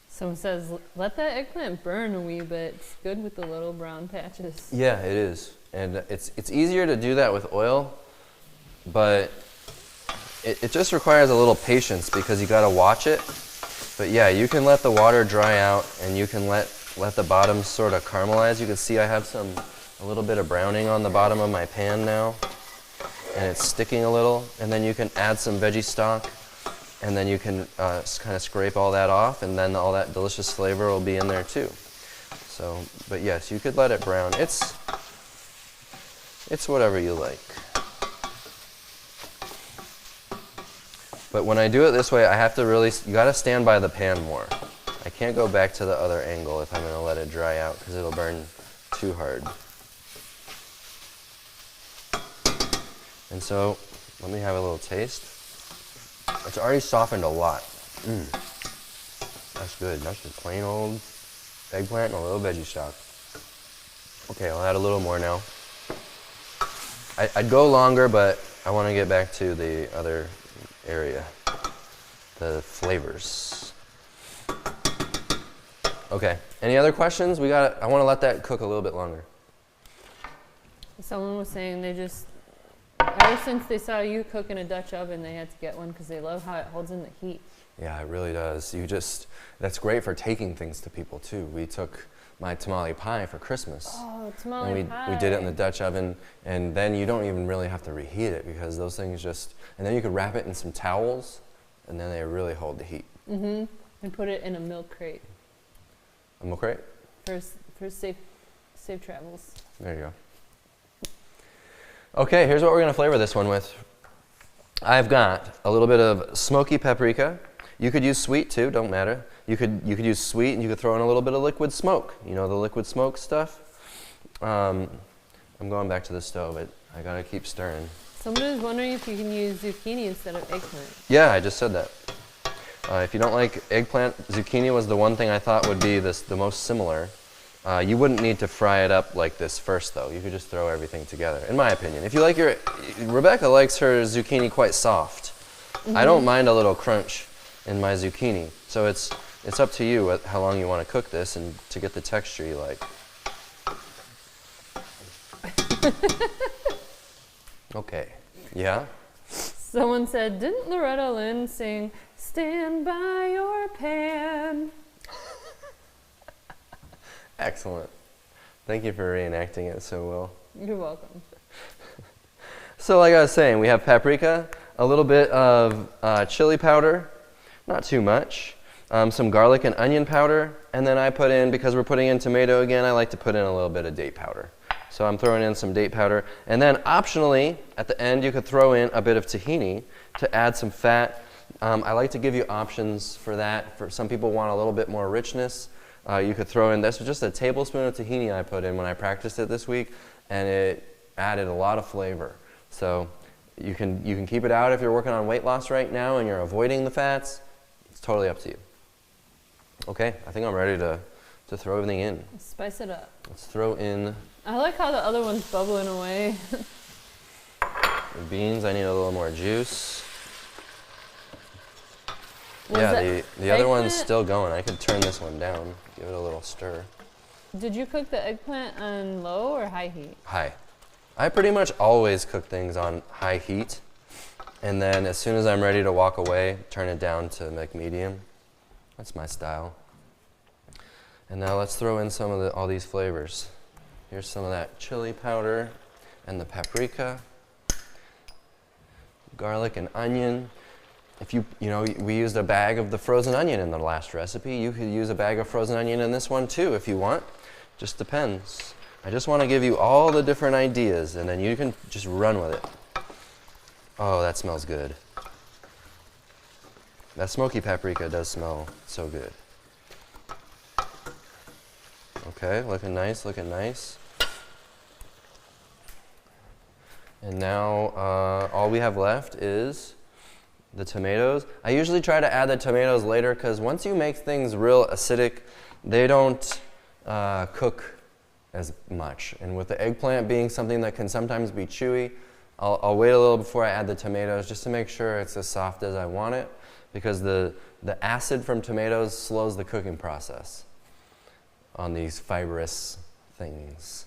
Someone says, let that eggplant burn a wee bit. It's good with the little brown patches. Yeah, it is. And it's easier to do that with oil, but it just requires a little patience because you got to watch it. But yeah, you can let the water dry out and you can let the bottom sort of caramelize. You can see I have a little bit of browning on the bottom of my pan now. And it's sticking a little. And then you can add some veggie stock. And then you can kind of scrape all that off. And then all that delicious flavor will be in there too. So, but yes, you could let it brown. It's whatever you like. But when I do it this way, I have to you gotta stand by the pan more. I can't go back to the other angle if I'm gonna let it dry out because it'll burn too hard. And so, let me have a little taste. It's already softened a lot. That's good. That's just plain old eggplant and a little veggie stock. Okay, I'll add a little more now. I'd go longer, but I want to get back to the other area, the flavors. Okay, any other questions? I want to let that cook a little bit longer. Someone was saying ever since they saw you cook in a Dutch oven, they had to get one because they love how it holds in the heat. Yeah, it really does. That's great for taking things to people too. We took my tamale pie for Christmas. Oh, tamale pie. We did it in the Dutch oven, and then you don't even really have to reheat it because those things and then you could wrap it in some towels, and then they really hold the heat. Mm-hmm. And put it in a milk crate. A milk crate? For safe travels. There you go. Okay, here's what we're going to flavor this one with. I've got a little bit of smoky paprika. You could use sweet too, don't matter. You could use sweet and you could throw in a little bit of liquid smoke. You know the liquid smoke stuff? I'm going back to the stove. I gotta keep stirring. Somebody was wondering if you can use zucchini instead of eggplant. Yeah, I just said that. If you don't like eggplant, zucchini was the one thing I thought would be the most similar. You wouldn't need to fry it up like this first though. You could just throw everything together, in my opinion. If you like Rebecca likes her zucchini quite soft. Mm-hmm. I don't mind a little crunch in my zucchini. So it's up to you how long you want to cook this and to get the texture you like. Okay, yeah? Someone said, didn't Loretta Lynn sing, "Stand by your pan"? Excellent. Thank you for reenacting it so well. You're welcome. So like I was saying, we have paprika, a little bit of chili powder, not too much. some garlic and onion powder, and then I put in, because we're putting in tomato again, I like to put in a little bit of date powder. So I'm throwing in some date powder, and then optionally, at the end, you could throw in a bit of tahini to add some fat. I like to give you options for that. For some people want a little bit more richness. You could throw in, this was just a tablespoon of tahini I put in when I practiced it this week, and it added a lot of flavor. So you can keep it out if you're working on weight loss right now and you're avoiding the fats. It's totally up to you. Okay, I think I'm ready to throw everything in. Spice it up. Let's throw in I like how the other one's bubbling away. the beans. I need a little more juice. Was Yeah, the other one's eggplant- still going. I could turn this one down, give it a little stir. Did you cook the eggplant on low or high heat? High. I pretty much always cook things on high heat, and then as soon as I'm ready to walk away, turn it down to like medium. That's my style. And now let's throw in some of all these flavors. Here's some of that chili powder and the paprika, garlic and onion. If we used a bag of the frozen onion in the last recipe. You could use a bag of frozen onion in this one too if you want. Just depends. I just want to give you all the different ideas, and then you can just run with it. Oh, that smells good. That smoky paprika does smell so good. Okay, looking nice, looking nice. And now all we have left is the tomatoes. I usually try to add the tomatoes later because once you make things real acidic, they don't cook as much. And with the eggplant being something that can sometimes be chewy, I'll wait a little before I add the tomatoes just to make sure it's as soft as I want it, because the acid from tomatoes slows the cooking process on these fibrous things.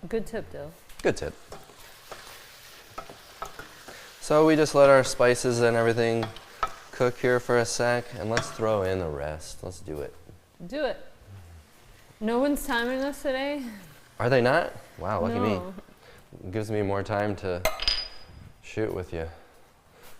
Good tip, Dill. Good tip. So we just let our spices and everything cook here for a sec, and let's throw in the rest. Let's do it. Do it. No one's timing us today? Are they not? Wow, lucky me. No. It gives me more time to shoot with you.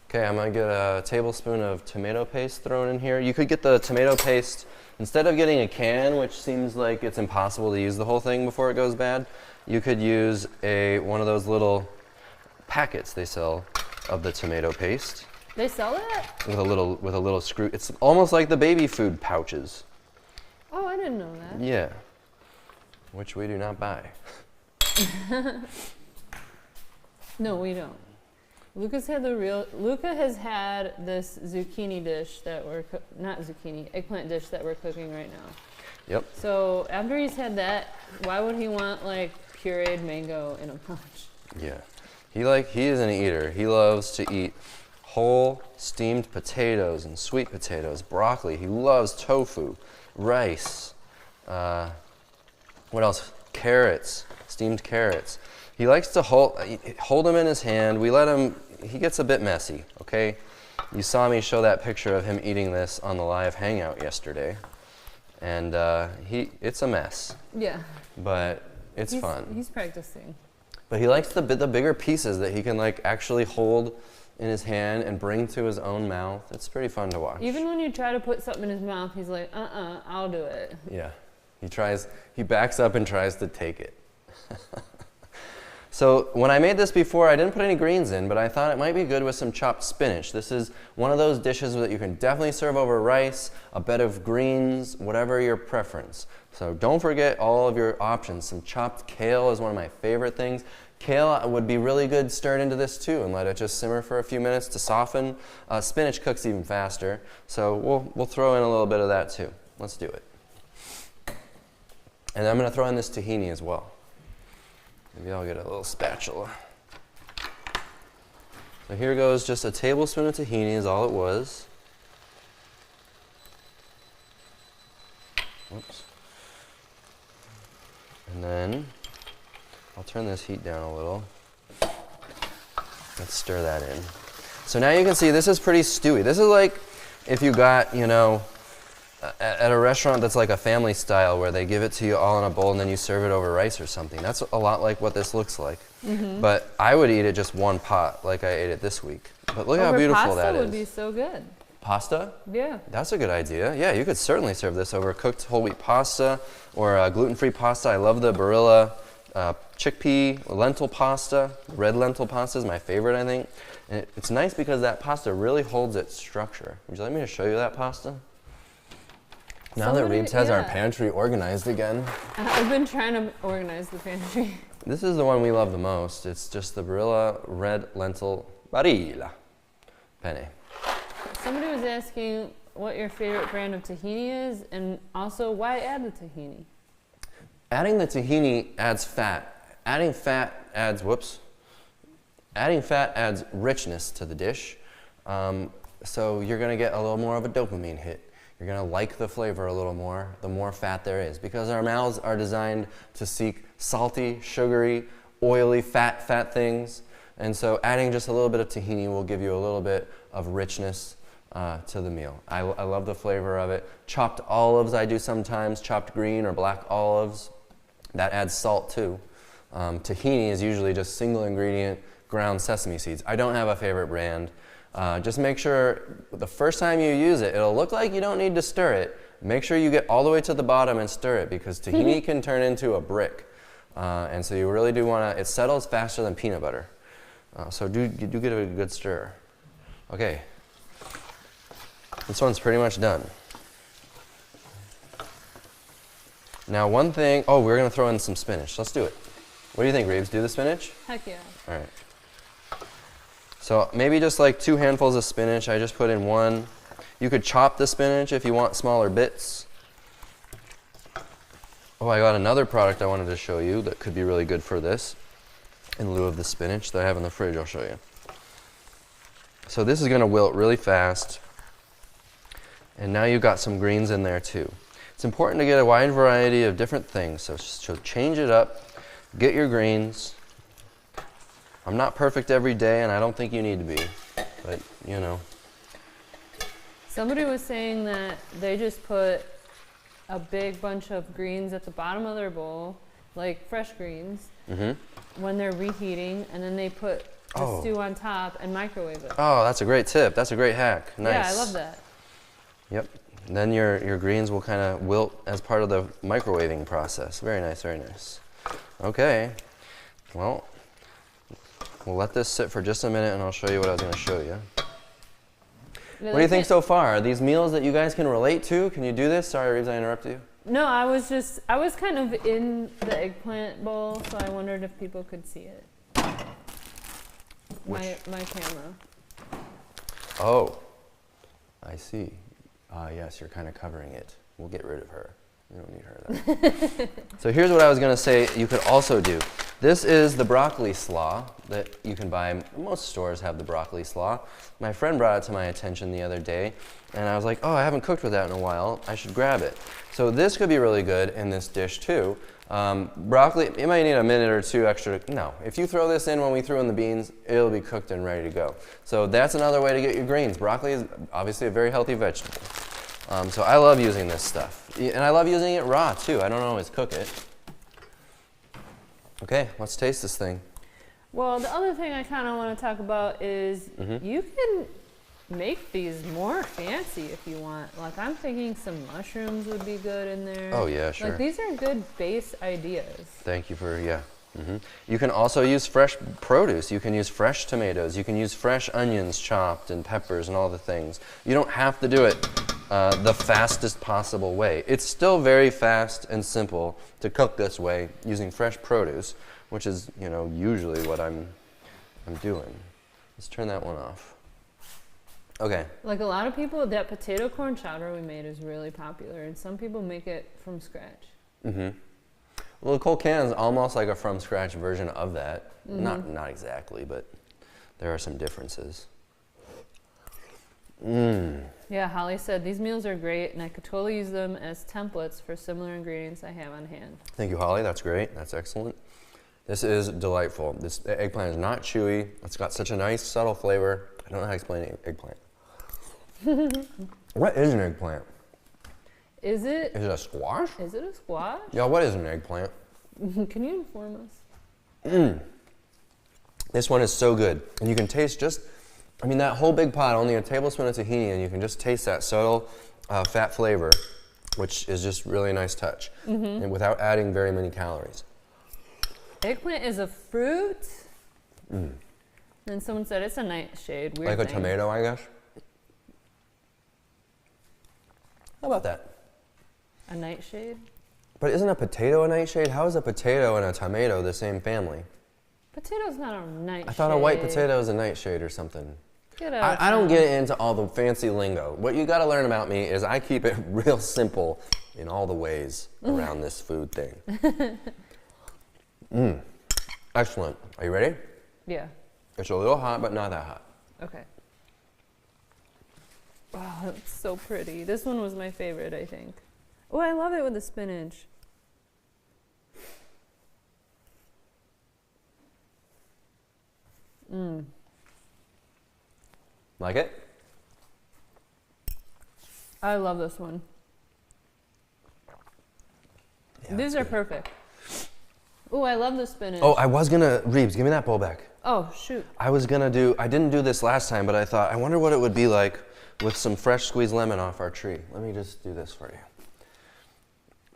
Okay, I'm gonna get a tablespoon of tomato paste thrown in here. You could get the tomato paste, instead of getting a can, which seems like it's impossible to use the whole thing before it goes bad, you could use one of those little packets they sell of the tomato paste. They sell that? With a little screw. It's almost like the baby food pouches. Oh, I didn't know that. Yeah. Which we do not buy. No, we don't. Luca has had this zucchini dish that eggplant dish that we're cooking right now. Yep. So after he's had that, why would he want like pureed mango in a punch? Yeah. He is an eater. He loves to eat whole steamed potatoes and sweet potatoes, broccoli. He loves tofu, rice. What else? Carrots, steamed carrots. He likes to hold them in his hand. We let him. He gets a bit messy. Okay. You saw me show that picture of him eating this on the live hangout yesterday, and it's a mess. Yeah. But it's fun. He's practicing. But he likes the bigger pieces that he can like actually hold in his hand and bring to his own mouth. It's pretty fun to watch. Even when you try to put something in his mouth, he's like, I'll do it. Yeah. He backs up and tries to take it. So when I made this before, I didn't put any greens in, but I thought it might be good with some chopped spinach. This is one of those dishes that you can definitely serve over rice, a bed of greens, whatever your preference. So don't forget all of your options. Some chopped kale is one of my favorite things. Kale would be really good stirred into this too, and let it just simmer for a few minutes to soften. Spinach cooks even faster, so we'll throw in a little bit of that too. Let's do it. And I'm going to throw in this tahini as well. Maybe I'll get a little spatula. So here goes just a tablespoon of tahini is all it was. Oops. And then I'll turn this heat down a little. Let's stir that in. So now you can see this is pretty stewy. This is like if you got, at a restaurant that's like a family style where they give it to you all in a bowl and then you serve it over rice or something. That's a lot like what this looks like. Mm-hmm. But I would eat it just one pot like I ate it this week. But look how beautiful that is. Pasta would be so good. Pasta? Yeah. That's a good idea. Yeah, you could certainly serve this over cooked whole wheat pasta or gluten-free pasta. I love the Barilla chickpea lentil pasta. Red lentil pasta is my favorite, I think. And it's nice because that pasta really holds its structure. Would you like me to show you that pasta? Now that Reeves has our pantry organized again. I've been trying to organize the pantry. This is the one we love the most. It's just the Barilla red lentil Barilla penne. Somebody was asking what your favorite brand of tahini is, and also why add the tahini? Adding the tahini adds fat. Adding fat adds richness to the dish. So you're gonna get a little more of a dopamine hit. You're gonna like the flavor a little more, the more fat there is, because our mouths are designed to seek salty, sugary, oily, fat things. And so adding just a little bit of tahini will give you a little bit of richness to the meal. I love the flavor of it. Chopped olives I do sometimes, chopped green or black olives. That adds salt too. Tahini is usually just single ingredient ground sesame seeds. I don't have a favorite brand. Just make sure the first time you use it, it'll look like you don't need to stir it. Make sure you get all the way to the bottom and stir it, because tahini can turn into a brick. And so you really do want to, it settles faster than peanut butter. So do give it a good stir. Okay. This one's pretty much done. Now one thing, we're going to throw in some spinach. Let's do it. What do you think, Reeves? Do the spinach? Heck yeah. All right. So maybe just like 2 handfuls of spinach. I just put in 1. You could chop the spinach if you want smaller bits. Oh, I got another product I wanted to show you that could be really good for this in lieu of the spinach that I have in the fridge. I'll show you. So this is going to wilt really fast. And now you've got some greens in there too. It's important to get a wide variety of different things. So change it up. Get your greens. I'm not perfect every day, and I don't think you need to be, but you know. Somebody was saying that they just put a big bunch of greens at the bottom of their bowl, like fresh greens, when they're reheating, and then they put the stew on top and microwave it. Oh, that's a great tip. That's a great hack. Nice. Yeah, I love that. Yep. And then your greens will kind of wilt as part of the microwaving process. Very nice, very nice. Okay. Well, we'll let this sit for just a minute and I'll show you what I was going to show you. What do you think so far? Are these meals that you guys can relate to? Can you do this? Sorry, Reeves, I interrupted you. No, I was kind of in the eggplant bowl, so I wondered if people could see it. My camera. Oh, I see. Yes, you're kind of covering it. We'll get rid of her. We don't need her though. So here's what I was going to say you could also do. This is the broccoli slaw that you can buy. Most stores have the broccoli slaw. My friend brought it to my attention the other day, and I was like, I haven't cooked with that in a while. I should grab it. So this could be really good in this dish too. Broccoli, you might need a minute or 2 extra. No, if you throw this in when we threw in the beans, it'll be cooked and ready to go. So that's another way to get your greens. Broccoli is obviously a very healthy vegetable. So I love using this stuff. And I love using it raw too. I don't always cook it. Okay, let's taste this thing. Well, the other thing I kind of want to talk about is you can make these more fancy if you want. Like, I'm thinking some mushrooms would be good in there. Oh yeah, sure. Like, these are good base ideas. Thank you for, You can also use fresh produce. You can use fresh tomatoes. You can use fresh onions chopped and peppers and all the things. You don't have to do it the fastest possible way. It's still very fast and simple to cook this way using fresh produce, which is, usually what I'm doing. Let's turn that one off. Okay. Like, a lot of people, that potato corn chowder we made is really popular, and some people make it from scratch. Well, the cold can is almost like a from scratch version of that. Not exactly, but there are some differences. Yeah, Holly said these meals are great, and I could totally use them as templates for similar ingredients I have on hand. Thank you, Holly. That's great. That's excellent. This is delightful. This eggplant is not chewy. It's got such a nice, subtle flavor. I don't know how to explain eggplant. What is an eggplant? Is it a squash? Is it a squash? Yeah, what is an eggplant? Can you inform us? This one is so good. And you can taste I mean, that whole big pot, only a tablespoon of tahini, and you can just taste that subtle fat flavor, which is just really nice touch, and without adding very many calories. Eggplant is a fruit. Then someone said it's a nightshade. Weird Like thing. a tomato, I guess. How about that? A nightshade? But isn't a potato a nightshade? How is a potato and a tomato the same family? Potato's not a nightshade. I thought a white potato is a nightshade or something. Get out. I don't get into all the fancy lingo. What you gotta learn about me is I keep it real simple in all the ways around this food thing. Excellent. Are you ready? Yeah. It's a little hot, but not that hot. Okay. Oh, that's so pretty. This one was my favorite, I think. Oh, I love it with the spinach. Like it? I love this one. Yeah, These that's are good. perfect. Oh, I love the spinach. Oh, I was gonna, Reeves, give me that bowl back. Oh, shoot. I didn't do this last time, but I thought, I wonder what it would be like with some fresh squeezed lemon off our tree. Let me just do this for you.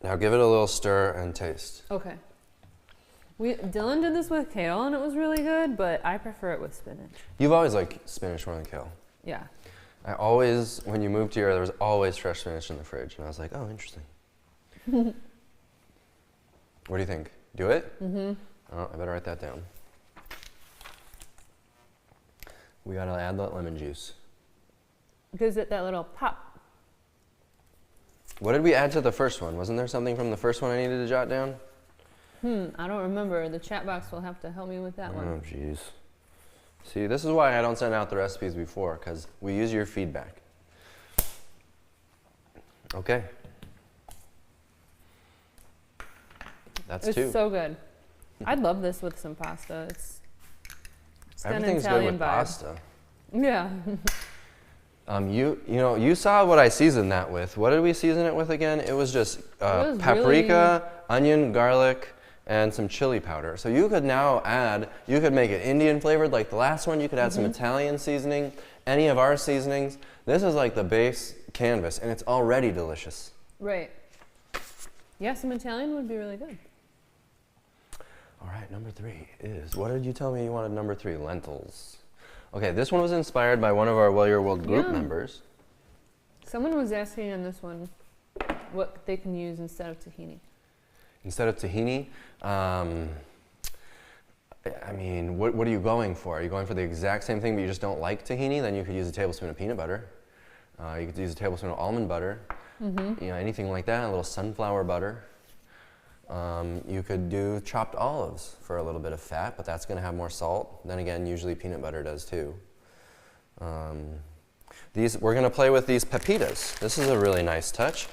Now give it a little stir and taste. Okay. Dylan did this with kale and it was really good, but I prefer it with spinach. You've always liked spinach more than kale. Yeah. I always, when you moved here, there was always fresh spinach in the fridge, and I was like, oh, interesting. What do you think? Do it? Oh, I better write that down. We gotta add that lemon juice. Gives it that little pop. What did we add to the first one? Wasn't there something from the first one I needed to jot down? I don't remember. The chat box will have to help me with that one. Oh, jeez. See, this is why I don't send out the recipes before, because we use your feedback. Okay. That's It's two. so good. I'd love this with some pasta. It's got an Everything's good Italian with vibe. pasta. Yeah. You saw what I seasoned that with. What did we season it with again? It was just was paprika, onion, garlic, and some chili powder. So you could now add, you could make it Indian flavored like the last one. You could add some Italian seasoning, any of our seasonings. This is like the base canvas, and it's already delicious. Right. Yeah, some Italian would be really good. All right, number 3 is, what did you tell me you wanted number 3? Lentils. Okay, this one was inspired by one of our Well Your World group Yeah. members. Someone was asking in this one what they can use instead of tahini. Instead of tahini, I mean, what are you going for? Are you going for the exact same thing but you just don't like tahini? Then you could use a tablespoon of peanut butter. You could use a tablespoon of almond butter. Anything like that, a little sunflower butter. You could do chopped olives for a little bit of fat, but that's going to have more salt. Then again, usually peanut butter does too. We're going to play with these pepitas. This is a really nice touch.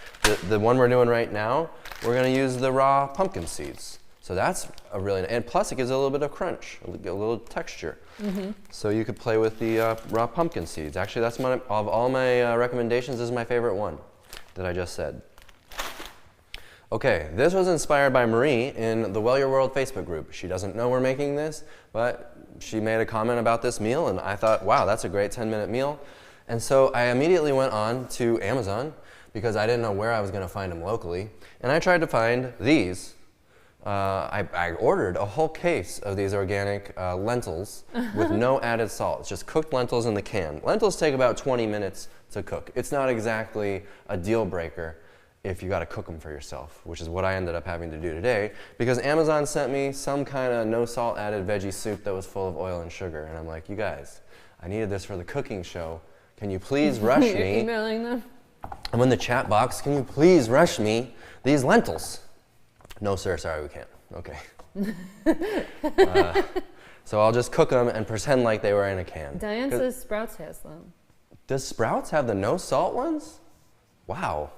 The one we're doing right now, we're going to use the raw pumpkin seeds. So that's a really, and plus it gives it a little bit of crunch, a little texture. So you could play with the raw pumpkin seeds. Actually, that's of all my recommendations, this is my favorite one that I just said. Okay, this was inspired by Marie in the Well Your World Facebook group. She doesn't know we're making this, but she made a comment about this meal, and I thought, wow, that's a great 10-minute meal. And so I immediately went on to Amazon because I didn't know where I was going to find them locally, and I tried to find these. I ordered a whole case of these organic lentils with no added salt. It's just cooked lentils in the can. Lentils take about 20 minutes to cook. It's not exactly a deal breaker if you got to cook them for yourself, which is what I ended up having to do today, because Amazon sent me some kind of no salt added veggie soup that was full of oil and sugar, and I'm like, you guys, I needed this for the cooking show. Can you please rush You're me? emailing them? I'm in the chat box. Can you please rush me these lentils? No, sir. Sorry, we can't. Okay. So I'll just cook them and pretend like they were in a can. Diane says Sprouts has them. Does Sprouts have the no salt ones? Wow.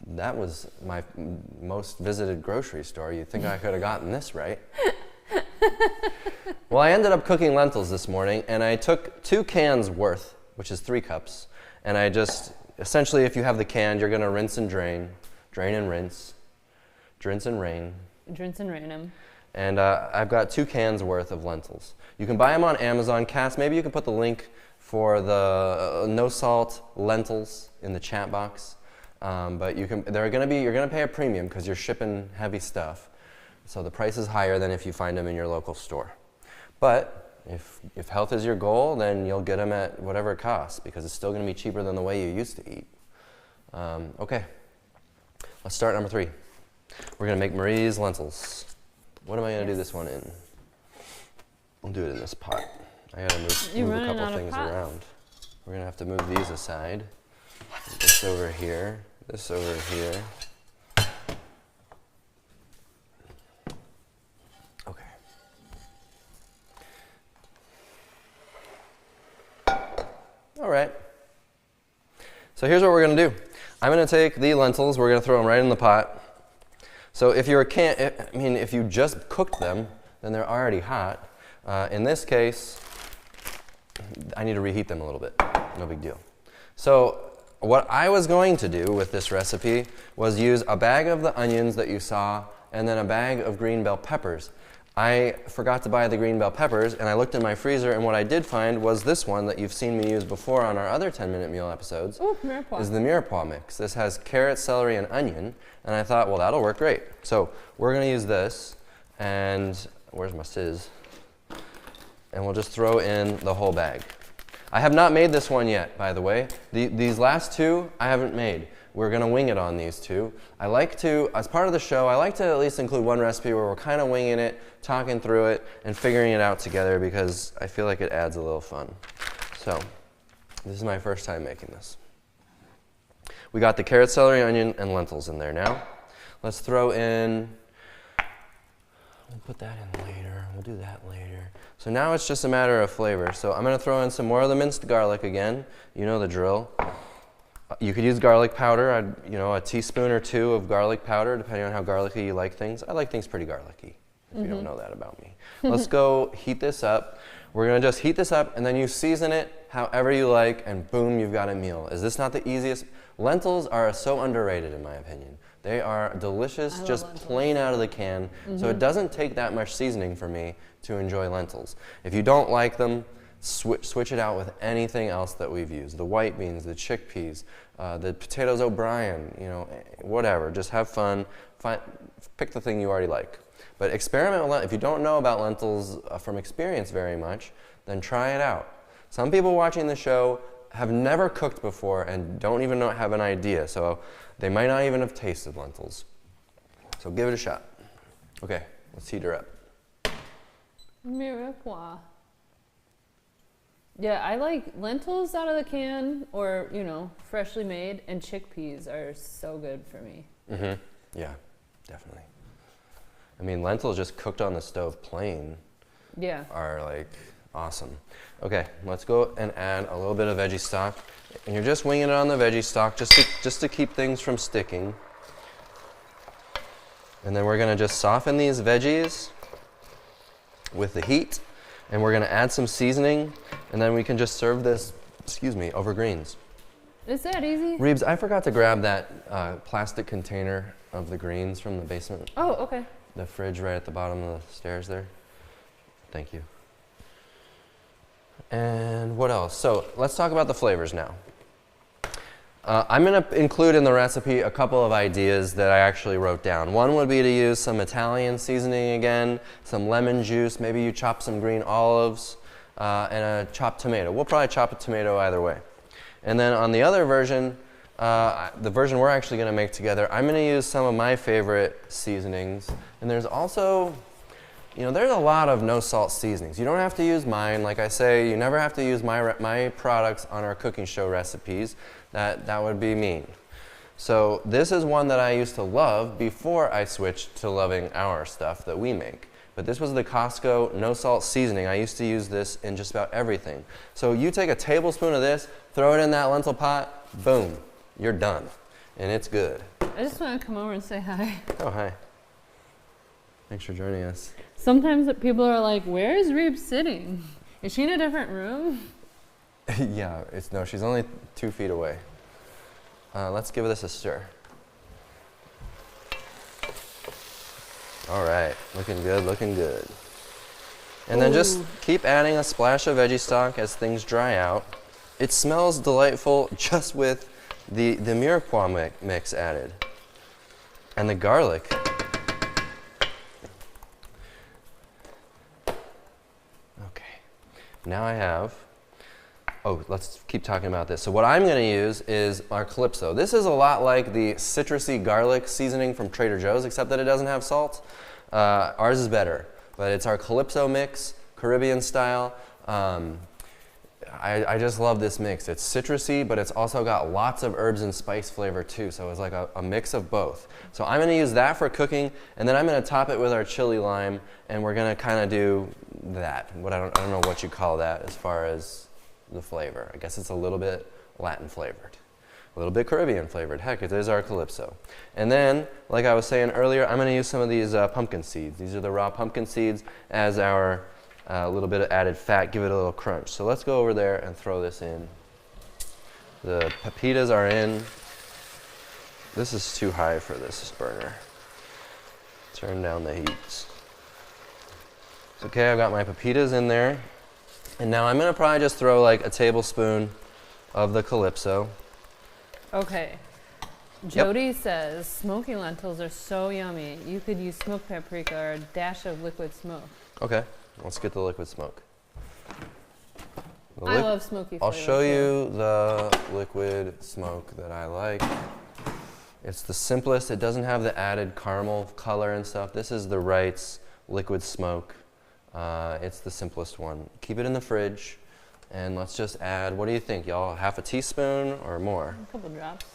That was my most visited grocery store. You'd think I could have gotten this right. Well, I ended up cooking lentils this morning, and I took 2 cans worth, which is 3 cups, and I just, essentially if you have the can, you're gonna rinse and drain and rinse, rinse and rain. Rinse and rain them. And I've got 2 cans worth of lentils. You can buy them on Amazon. Cass, maybe you can put the link for the no salt lentils in the chat box. But you're gonna pay a premium because you're shipping heavy stuff. So the price is higher than if you find them in your local store. But if health is your goal, then you'll get them at whatever it costs because it's still gonna be cheaper than the way you used to eat. Okay, let's start number 3. We're gonna make Marie's lentils. What am I gonna do this one in? I'll do it in this pot. I gotta move a couple things around. We're gonna have to move these aside. This over here, this over here. Okay. All right. So here's what we're gonna do. I'm gonna take the lentils, we're gonna throw them right in the pot. So if if you just cooked them, then they're already hot. In this case, I need to reheat them a little bit. No big deal. So what I was going to do with this recipe was use a bag of the onions that you saw and then a bag of green bell peppers. I forgot to buy the green bell peppers and I looked in my freezer and what I did find was this one that you've seen me use before on our other 10-minute meal episodes. Ooh, mirepoix. Is the mirepoix mix. This has carrot, celery, and onion and I thought, well, that'll work great. So we're going to use this and where's my sizz? And we'll just throw in the whole bag. I have not made this one yet, by the way. These last 2, I haven't made. We're gonna wing it on these 2. I like to, as part of the show, I like to at least include one recipe where we're kind of winging it, talking through it, and figuring it out together because I feel like it adds a little fun. So, this is my first time making this. We got the carrot, celery, onion, and lentils in there now. Let's throw in, we'll put that in later, we'll do that later. So now it's just a matter of flavor. So I'm gonna throw in some more of the minced garlic again. You know the drill. You could use garlic powder, a teaspoon or 2 of garlic powder, depending on how garlicky you like things. I like things pretty garlicky, if you don't know that about me. Let's go heat this up. We're gonna just heat this up and then you season it however you like and boom, you've got a meal. Is this not the easiest? Lentils are so underrated in my opinion. They are delicious, just plain out of the can. So it doesn't take that much seasoning for me to enjoy lentils. If you don't like them, switch it out with anything else that we've used. The white beans, the chickpeas, the potatoes O'Brien, whatever. Just have fun. Pick the thing you already like. But experiment with lentils. If you don't know about lentils from experience very much, then try it out. Some people watching the show have never cooked before and don't even have an idea. So they might not even have tasted lentils. So give it a shot. Okay, let's heat her up. Mirepoix. Yeah, I like lentils out of the can or, freshly made, and chickpeas are so good for me. Yeah, definitely. I mean, lentils just cooked on the stove plain are like awesome. Okay, let's go and add a little bit of veggie stock. And you're just winging it on the veggie stock just to keep things from sticking. And then we're gonna just soften these veggies with the heat, and we're gonna add some seasoning, and then we can just serve this, over greens. Is that easy? Reebs, I forgot to grab that plastic container of the greens from the basement. Oh, okay. The fridge right at the bottom of the stairs there. Thank you. And what else? So let's talk about the flavors now. I'm going to include in the recipe a couple of ideas that I actually wrote down. One would be to use some Italian seasoning again, some lemon juice, maybe you chop some green olives, and a chopped tomato. We'll probably chop a tomato either way. And then on the other version, the version we're actually going to make together, I'm going to use some of my favorite seasonings. And there's also, there's a lot of no salt seasonings. You don't have to use mine. Like I say, you never have to use my products on our cooking show recipes. That would be mean. So this is one that I used to love before I switched to loving our stuff that we make. But this was the Costco no salt seasoning. I used to use this in just about everything. So you take a tablespoon of this, throw it in that lentil pot, boom, you're done. And it's good. I just want to come over and say hi. Oh, hi. Thanks for joining us. Sometimes people are like, where is Reeb sitting? Is she in a different room? Yeah, no, she's only 2 feet away. Let's give this a stir. All right, looking good, looking good. And then just keep adding a splash of veggie stock as things dry out. It smells delightful just with the mirepoix mix added. And the garlic. Okay, now I have, let's keep talking about this. So what I'm gonna use is our Calypso. This is a lot like the citrusy garlic seasoning from Trader Joe's, except that it doesn't have salt. Ours is better, but it's our Calypso mix, Caribbean style. I just love this mix. It's citrusy, but it's also got lots of herbs and spice flavor too, so it's like a mix of both. So I'm gonna use that for cooking, and then I'm gonna top it with our chili lime, and we're gonna kind of do that. I don't know what you call that as far as the flavor. I guess it's a little bit Latin flavored, a little bit Caribbean flavored. Heck, it is our Calypso. And then, like I was saying earlier, I'm gonna use some of these pumpkin seeds. These are the raw pumpkin seeds as our little bit of added fat, give it a little crunch. So let's go over there and throw this in. The pepitas are in. This is too high for this burner. Turn down the heat. Okay, I've got my pepitas in there. And now I'm gonna probably just throw like a tablespoon of the Calypso. Okay. Jody says, smoky lentils are so yummy. You could use smoked paprika or a dash of liquid smoke. Okay, let's get the liquid smoke. I love smoky flavor. I'll show you the liquid smoke that I like. It's the simplest. It doesn't have the added caramel color and stuff. This is the Wright's liquid smoke. It's the simplest one. Keep it in the fridge, and let's just add, what do you think, y'all? Half a teaspoon or more? A couple drops.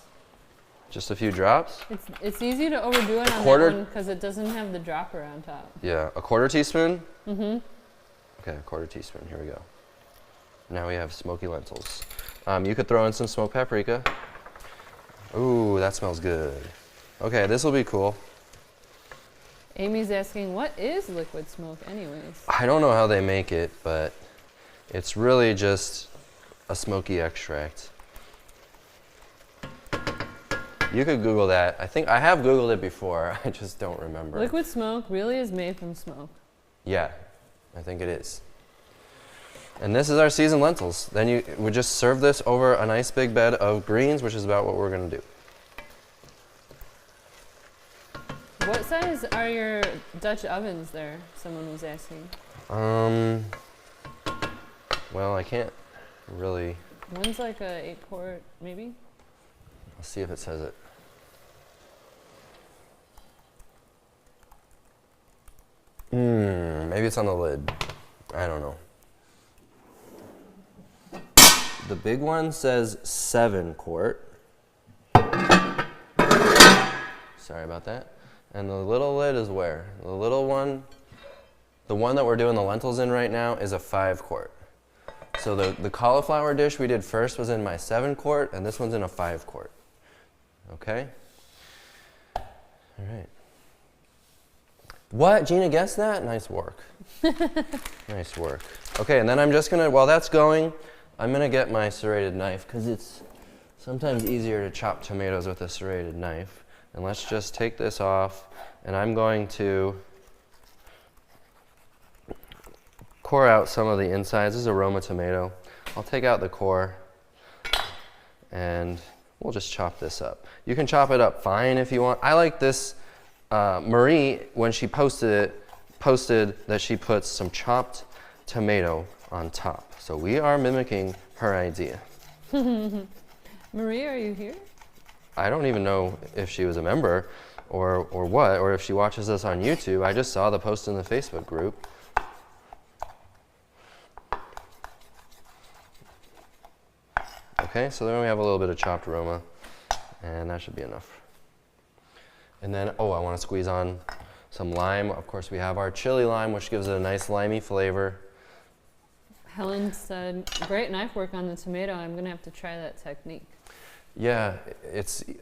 Just a few drops? It's easy to overdo it on that one because it doesn't have the dropper on top. Yeah, a quarter teaspoon? Mm-hmm. Okay, a quarter teaspoon, here we go. Now we have smoky lentils. You could throw in some smoked paprika. Ooh, that smells good. Okay, this will be cool. Amy's asking, what is liquid smoke anyways? I don't know how they make it, but it's really just a smoky extract. You could Google that. I think I have Googled it before. I just don't remember. Liquid smoke really is made from smoke. Yeah, I think it is. And this is our seasoned lentils. Then you would just serve this over a nice big bed of greens, which is about what we're gonna do. What size are your Dutch ovens there? Someone was asking. Well, I can't really. One's like a 8-quart, maybe? I'll see if it says it. Maybe it's on the lid. I don't know. The big one says 7-quart. Sorry about that. And the little lid is where? The little one, the one that we're doing the lentils in right now is a 5-quart. So the cauliflower dish we did first was in my 7-quart, and this one's in a 5-quart. Okay? All right. What? Gina guessed that? Nice work. Nice work. Okay, and then I'm just gonna, while that's going, I'm gonna get my serrated knife, because it's sometimes easier to chop tomatoes with a serrated knife. And let's just take this off, and I'm going to core out some of the insides. This is a Roma tomato. I'll take out the core, and we'll just chop this up. You can chop it up fine if you want. I like this. Marie, when she posted that she puts some chopped tomato on top. So we are mimicking her idea. Marie, are you here? I don't even know if she was a member or what, or if she watches us on YouTube. I just saw the post in the Facebook group. Okay, so then we have a little bit of chopped Roma, and that should be enough. And then, I want to squeeze on some lime. Of course, we have our chili lime, which gives it a nice limey flavor. Helen said, great knife work on the tomato. I'm going to have to try that technique. Yeah,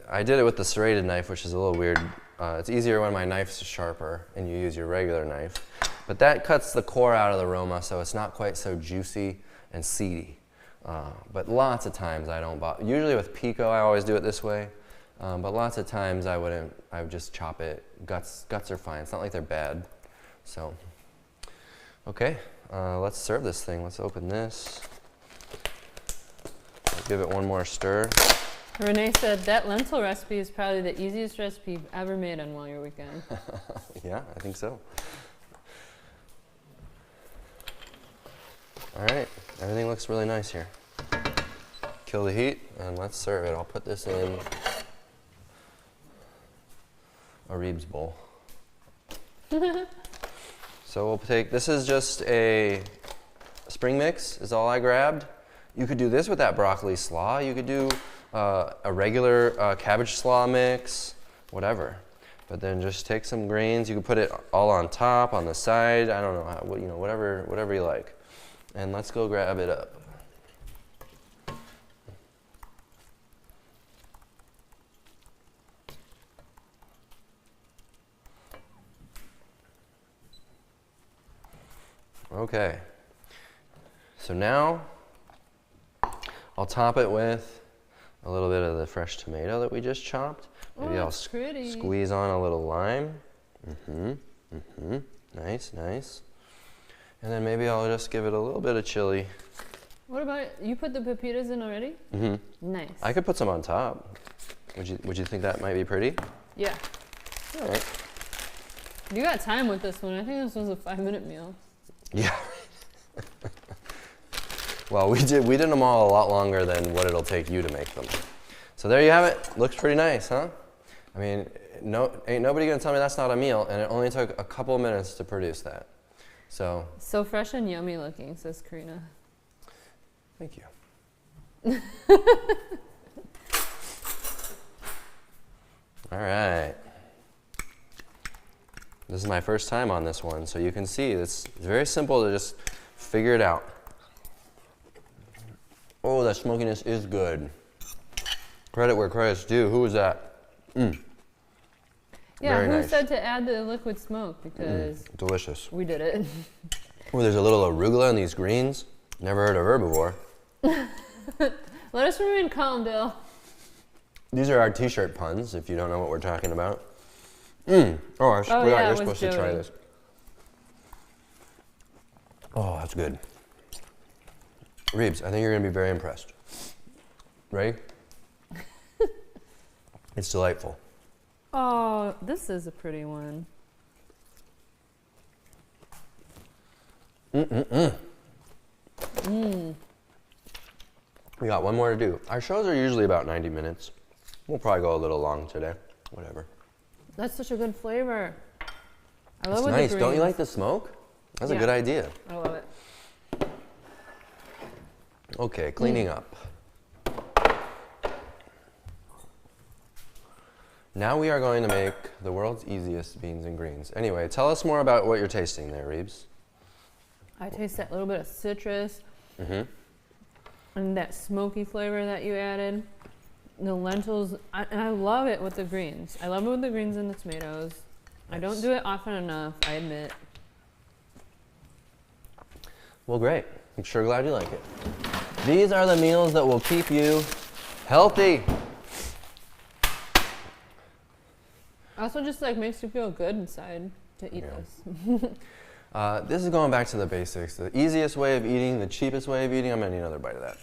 I did it with the serrated knife, which is a little weird. It's easier when my knife's sharper and you use your regular knife. But that cuts the core out of the Roma, so it's not quite so juicy and seedy. But lots of times I don't bother. Usually with pico, I always do it this way. But lots of times I would just chop it. Guts are fine. It's not like they're bad. So, okay, let's serve this thing. Let's open this. Give it one more stir. Renee said that lentil recipe is probably the easiest recipe you've ever made on While Your Weekend. Yeah, I think so. All right, everything looks really nice here. Kill the heat and let's serve it. I'll put this in a Reeb's bowl. So we'll take, this is just a spring mix is all I grabbed. You could do this with that broccoli slaw. You could do a regular cabbage slaw mix, whatever. But then just take some greens. You can put it all on top, on the side. I don't know how, whatever you like. And let's go grab it up. Okay. So now I'll top it with a little bit of the fresh tomato that we just chopped. Maybe I'll squeeze on a little lime. Nice, nice. And then maybe I'll just give it a little bit of chili. What about, you put the pepitas in already? Nice. I could put some on top. Would you think that might be pretty? Yeah. All right. You got time with this one. I think this was a 5-minute meal. Yeah. Well, we did them all a lot longer than what it'll take you to make them. So there you have it. Looks pretty nice, huh? I mean, ain't nobody gonna tell me that's not a meal, and it only took a couple of minutes to produce that. So fresh and yummy looking, says Karina. Thank you. All right. This is my first time on this one, so you can see it's very simple to just figure it out. Oh, that smokiness is good. Credit where credit's due. Who was that? Yeah, very who nice. said to add the liquid smoke? Because delicious. we did it. Oh, there's a little arugula in these greens. Never heard of her before. Let us remain calm, Bill. These are our t-shirt puns, if you don't know what we're talking about. Oh, I forgot you're supposed to try this. Oh, that's good. Reebs, I think you're going to be very impressed. Ready? It's delightful. Oh, this is a pretty one. We got one more to do. Our shows are usually about 90 minutes. We'll probably go a little long today. Whatever. That's such a good flavor. I love it's it. Nice. Don't you like the smoke? That's a good idea. I love it. Okay, cleaning up. Now we are going to make the world's easiest beans and greens. Anyway, tell us more about what you're tasting there, Reebs. I taste that little bit of citrus and that smoky flavor that you added. The lentils, and I love it with the greens. I love it with the greens and the tomatoes. Nice. I don't do it often enough, I admit. Well, great. I'm sure glad you like it. These are the meals that will keep you healthy. Also just like makes you feel good inside to eat this. This is going back to the basics. The easiest way of eating, the cheapest way of eating. I'm gonna need another bite of that.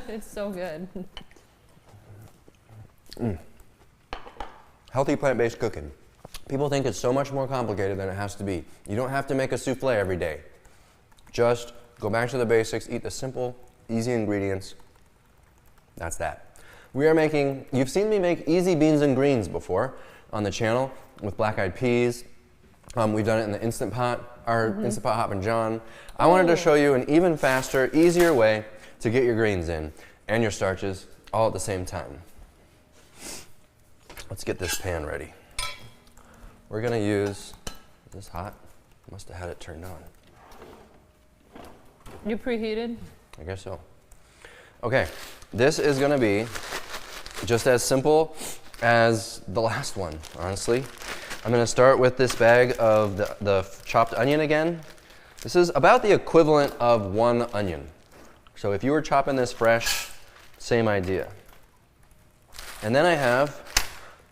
It's so good. Healthy plant-based cooking. People think it's so much more complicated than it has to be. You don't have to make a souffle every day. Just go back to the basics, eat the simple, easy ingredients. That's that. We are making, you've seen me make easy beans and greens before on the channel with black-eyed peas. We've done it in the Instant Pot, our Instant Pot Hoppin' John. I wanted to show you an even faster, easier way to get your greens in and your starches all at the same time. Let's get this pan ready. We're gonna use, is this hot? Must have had it turned on. You preheated? I guess so. Okay, this is gonna be just as simple as the last one, honestly. I'm gonna start with this bag of the chopped onion again. This is about the equivalent of 1 onion. So if you were chopping this fresh, same idea. And then I have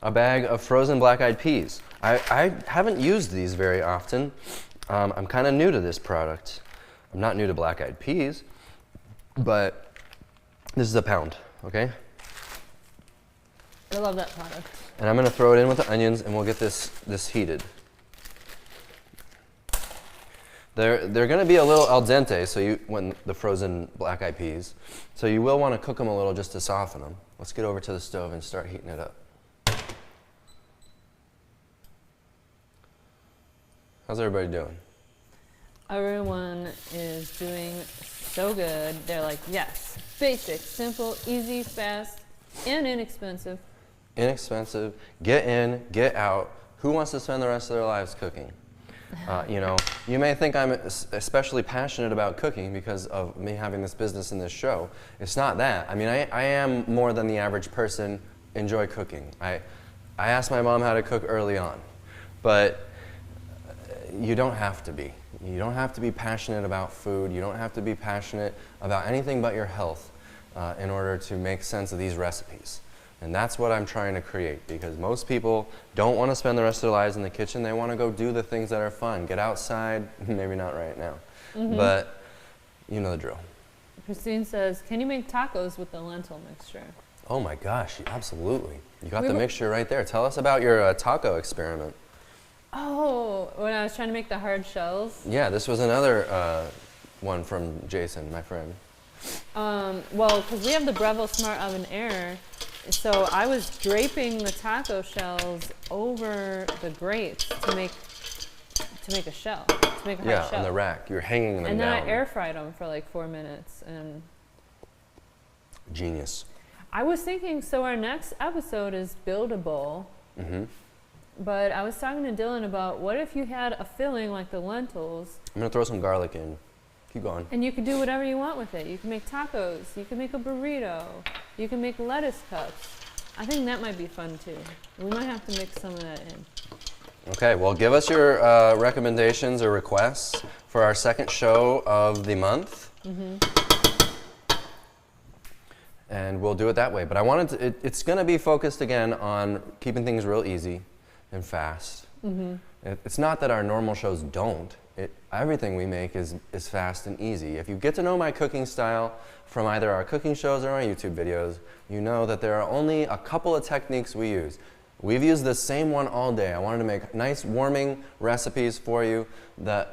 a bag of frozen black-eyed peas. I haven't used these very often. I'm kind of new to this product. I'm not new to black-eyed peas, but this is a pound, okay? I love that product. And I'm gonna throw it in with the onions and we'll get this heated. They're gonna be a little al dente, so when the frozen black-eyed peas, so you will wanna cook them a little just to soften them. Let's get over to the stove and start heating it up. How's everybody doing? Everyone is doing so good. They're like, yes, basic, simple, easy, fast, and inexpensive. Inexpensive, get in, get out. Who wants to spend the rest of their lives cooking? You know, you may think I'm especially passionate about cooking because of me having this business and this show. It's not that. I mean, I am more than the average person enjoy cooking. I asked my mom how to cook early on, but you don't have to be. You don't have to be passionate about food. You don't have to be passionate about anything but your health in order to make sense of these recipes. And that's what I'm trying to create, because most people don't want to spend the rest of their lives in the kitchen. They want to go do the things that are fun. Get outside, maybe not right now, but you know the drill. Christine says, can you make tacos with the lentil mixture? Oh my gosh, absolutely. You got the mixture right there. Tell us about your taco experiment. Oh, when I was trying to make the hard shells? Yeah, this was another one from Jason, my friend. Well, because we have the Breville Smart Oven Air, so I was draping the taco shells over the grates to make a shell, to make a hard shell. Yeah, on the rack. You're hanging them down. And then I air fried them for like 4 minutes. And genius. I was thinking, so our next episode is buildable. But I was talking to Dylan about what if you had a filling like the lentils. I'm going to throw some garlic in. Keep going. And you could do whatever you want with it. You can make tacos. You can make a burrito. You can make lettuce cups. I think that might be fun too. We might have to mix some of that in. Okay, well, give us your recommendations or requests for our second show of the month. And we'll do it that way. But I wanted to, it's going to be focused again on keeping things real easy and fast. It's not that our normal shows don't. Everything we make is fast and easy. If you get to know my cooking style from either our cooking shows or our YouTube videos, you know that there are only a couple of techniques we use. We've used the same one all day. I wanted to make nice warming recipes for you.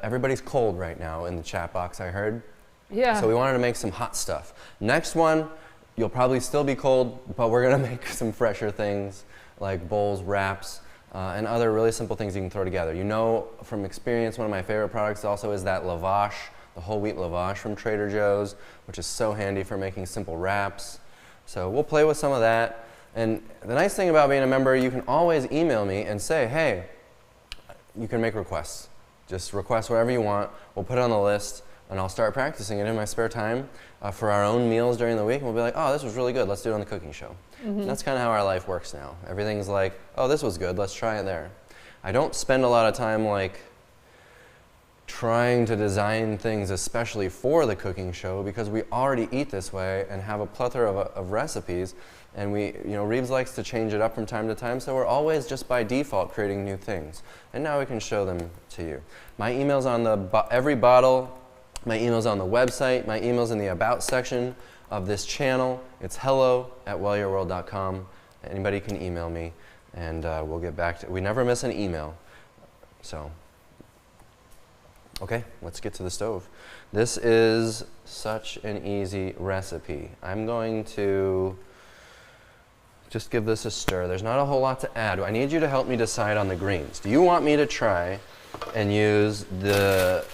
Everybody's cold right now in the chat box, I heard. Yeah. So we wanted to make some hot stuff. Next one, you'll probably still be cold, but we're gonna make some fresher things like bowls, wraps, and other really simple things you can throw together. You know from experience, one of my favorite products also is that lavash, the whole wheat lavash from Trader Joe's, which is so handy for making simple wraps. So we'll play with some of that. And the nice thing about being a member, you can always email me and say, hey, you can make requests. Just request whatever you want. We'll put it on the list, and I'll start practicing it in my spare time for our own meals during the week. And we'll be like, oh, this was really good. Let's do it on the cooking show. That's kind of how our life works now. Everything's like, oh, this was good. Let's try it there. I don't spend a lot of time like trying to design things especially for the cooking show, because we already eat this way and have a plethora of recipes. And Reeves likes to change it up from time to time, so we're always just by default creating new things. And now we can show them to you. My email's on every bottle, my email's on the website, my email's in the About section of this channel. It's hello@wellyourworld.com. Anybody can email me, and we'll get back to it. We never miss an email. So, okay, let's get to the stove. This is such an easy recipe. I'm going to just give this a stir. There's not a whole lot to add. I need you to help me decide on the greens. Do you want me to try and use a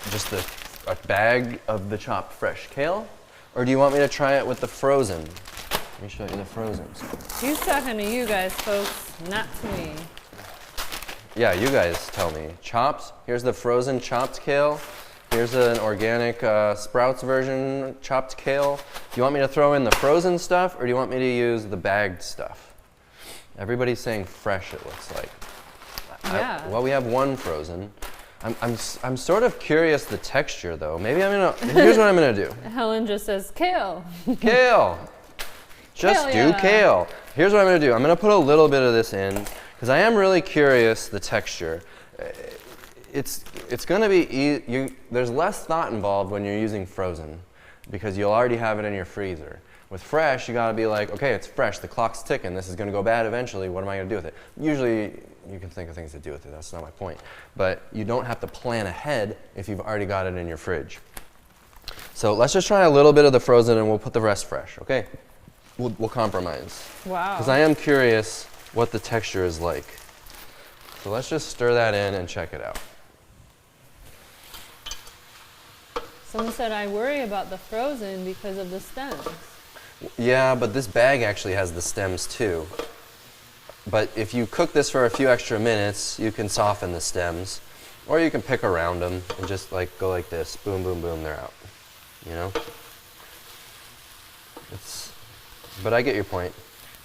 bag of the chopped fresh kale? Or do you want me to try it with the frozen? Let me show you the frozen. He's talking to you guys, folks, not to me. Yeah, you guys tell me. Chopped, here's the frozen chopped kale. Here's an organic Sprouts version chopped kale. Do you want me to throw in the frozen stuff, or do you want me to use the bagged stuff? Everybody's saying fresh, it looks like. Yeah. Well, we have one frozen. I'm sort of curious the texture though. Maybe here's what I'm gonna do. Helen just says kale. Kale. Just Kale, do yeah. kale. Here's what I'm going to do. I'm going to put a little bit of this in because I am really curious the texture. It's going to be, there's less thought involved when you're using frozen because you'll already have it in your freezer. With fresh, you got to be like, okay, it's fresh, the clock's ticking, this is going to go bad eventually, what am I going to do with it? Usually, you can think of things to do with it, that's not my point. But you don't have to plan ahead if you've already got it in your fridge. So let's just try a little bit of the frozen and we'll put the rest fresh, okay? We'll compromise. Wow. Because I am curious what the texture is like. So let's just stir that in and check it out. Someone said I worry about the frozen because of the stems. Yeah, but this bag actually has the stems too. But if you cook this for a few extra minutes, you can soften the stems. Or you can pick around them and just like go like this. Boom, boom, boom, they're out. You know? But I get your point.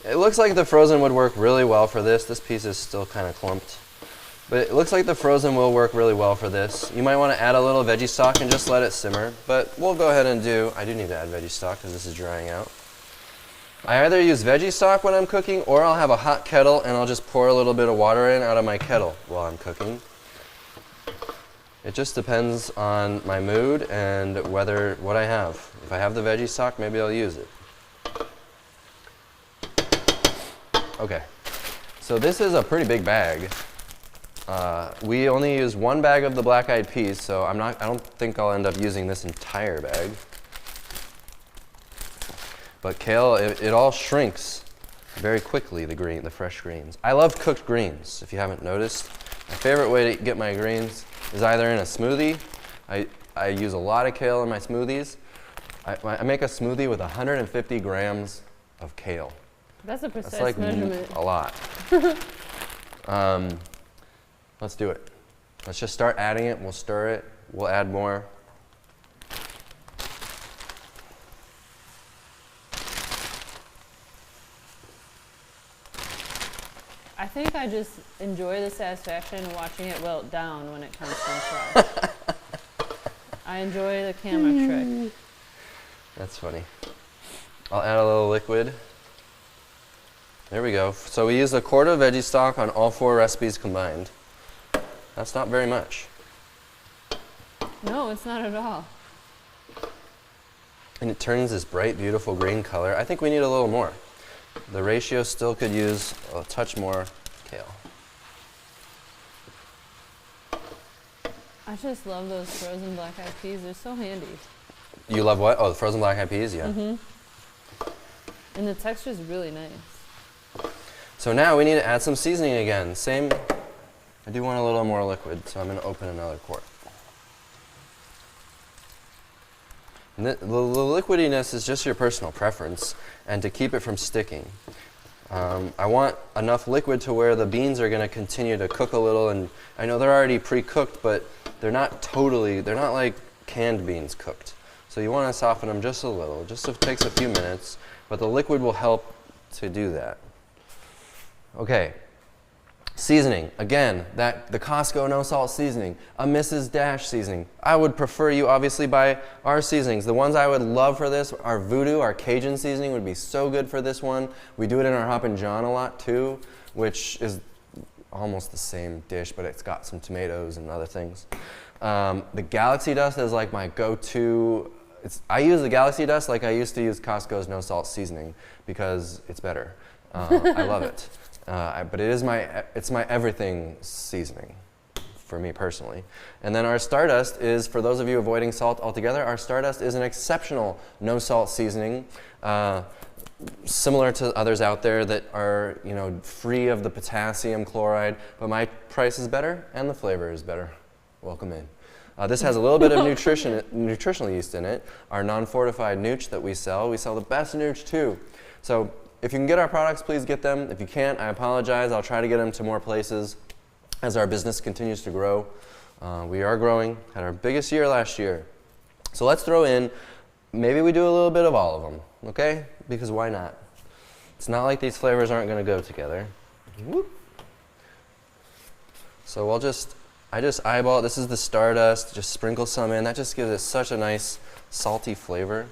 It looks like the frozen would work really well for this. This piece is still kind of clumped. But it looks like the frozen will work really well for this. You might want to add a little veggie stock and just let it simmer. But we'll go ahead and I do need to add veggie stock because this is drying out. I either use veggie stock when I'm cooking or I'll have a hot kettle and I'll just pour a little bit of water in out of my kettle while I'm cooking. It just depends on my mood and what I have. If I have the veggie stock, maybe I'll use it. Okay, so this is a pretty big bag. We only use one bag of the black-eyed peas, so I don't think I'll end up using this entire bag. But kale, it all shrinks very quickly, the fresh greens. I love cooked greens, if you haven't noticed. My favorite way to get my greens is either in a smoothie. I use a lot of kale in my smoothies. I make a smoothie with 150 grams of kale. That's a precise That's like measurement. a lot. Let's do it. Let's just start adding it. We'll stir it. We'll add more. I think I just enjoy the satisfaction of watching it wilt down when it comes from fresh. I enjoy the camera trick. That's funny. I'll add a little liquid. There we go. So we used a quart of veggie stock on all 4 recipes combined. That's not very much. No, it's not at all. And it turns this bright, beautiful green color. I think we need a little more. The ratio still could use a touch more kale. I just love those frozen black-eyed peas. They're so handy. You love what? Oh, the frozen black-eyed peas? Yeah. Mm-hmm. And the texture is really nice. So now we need to add some seasoning again. Same. I do want a little more liquid, so I'm going to open another quart. And the liquidiness is just your personal preference, and to keep it from sticking. I want enough liquid to where the beans are going to continue to cook a little, and I know they're already pre-cooked, but they're not like canned beans cooked. So you want to soften them just a little. Just it takes a few minutes, but the liquid will help to do that. Okay. Seasoning, again, the Costco no salt seasoning, a Mrs. Dash seasoning. I would prefer you obviously buy our seasonings. The ones I would love for this, our Voodoo, our Cajun seasoning would be so good for this one. We do it in our Hoppin' John a lot too, which is almost the same dish, but it's got some tomatoes and other things. The Galaxy Dust is like my go-to. I use the Galaxy Dust like I used to use Costco's no salt seasoning because it's better. I love it. But it's my everything seasoning for me personally. And then our Stardust is, for those of you avoiding salt altogether, our Stardust is an exceptional no salt seasoning, similar to others out there that are free of the potassium chloride, but my price is better and the flavor is better. Welcome in. This has a little bit of nutritional yeast in it. Our non-fortified nooch that we sell the best nooch too. So if you can get our products, please get them. If you can't, I apologize. I'll try to get them to more places as our business continues to grow. We are growing. Had our biggest year last year. So let's throw in, maybe we do a little bit of all of them, okay? Because why not? It's not like these flavors aren't going to go together. Whoop. So I just eyeball it. This is the Stardust. Just sprinkle some in. That just gives it such a nice salty flavor.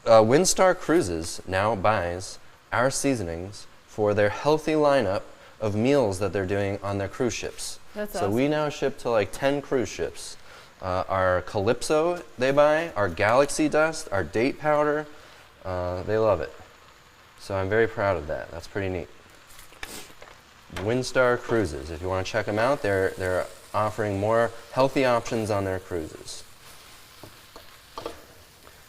Windstar Cruises now buys our seasonings for their healthy lineup of meals that they're doing on their cruise ships. That's so awesome. we now ship to like 10 cruise ships. Our Calypso they buy, our Galaxy Dust, our date powder, they love it. So I'm very proud of that. That's pretty neat. Windstar Cruises, if you want to check them out, they're offering more healthy options on their cruises.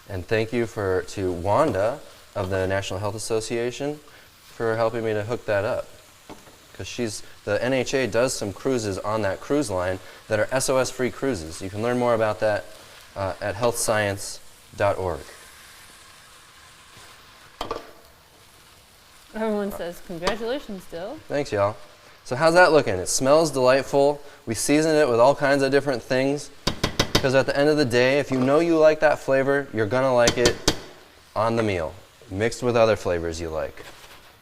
And thank you to Wanda of the National Health Association for helping me to hook that up. Because the NHA does some cruises on that cruise line that are SOS-Free cruises. You can learn more about that at healthscience.org. Everyone says, congratulations, Dill. Thanks, y'all. So how's that looking? It smells delightful. We seasoned it with all kinds of different things. Because at the end of the day, if you know you like that flavor, you're going to like it on the meal, mixed with other flavors you like.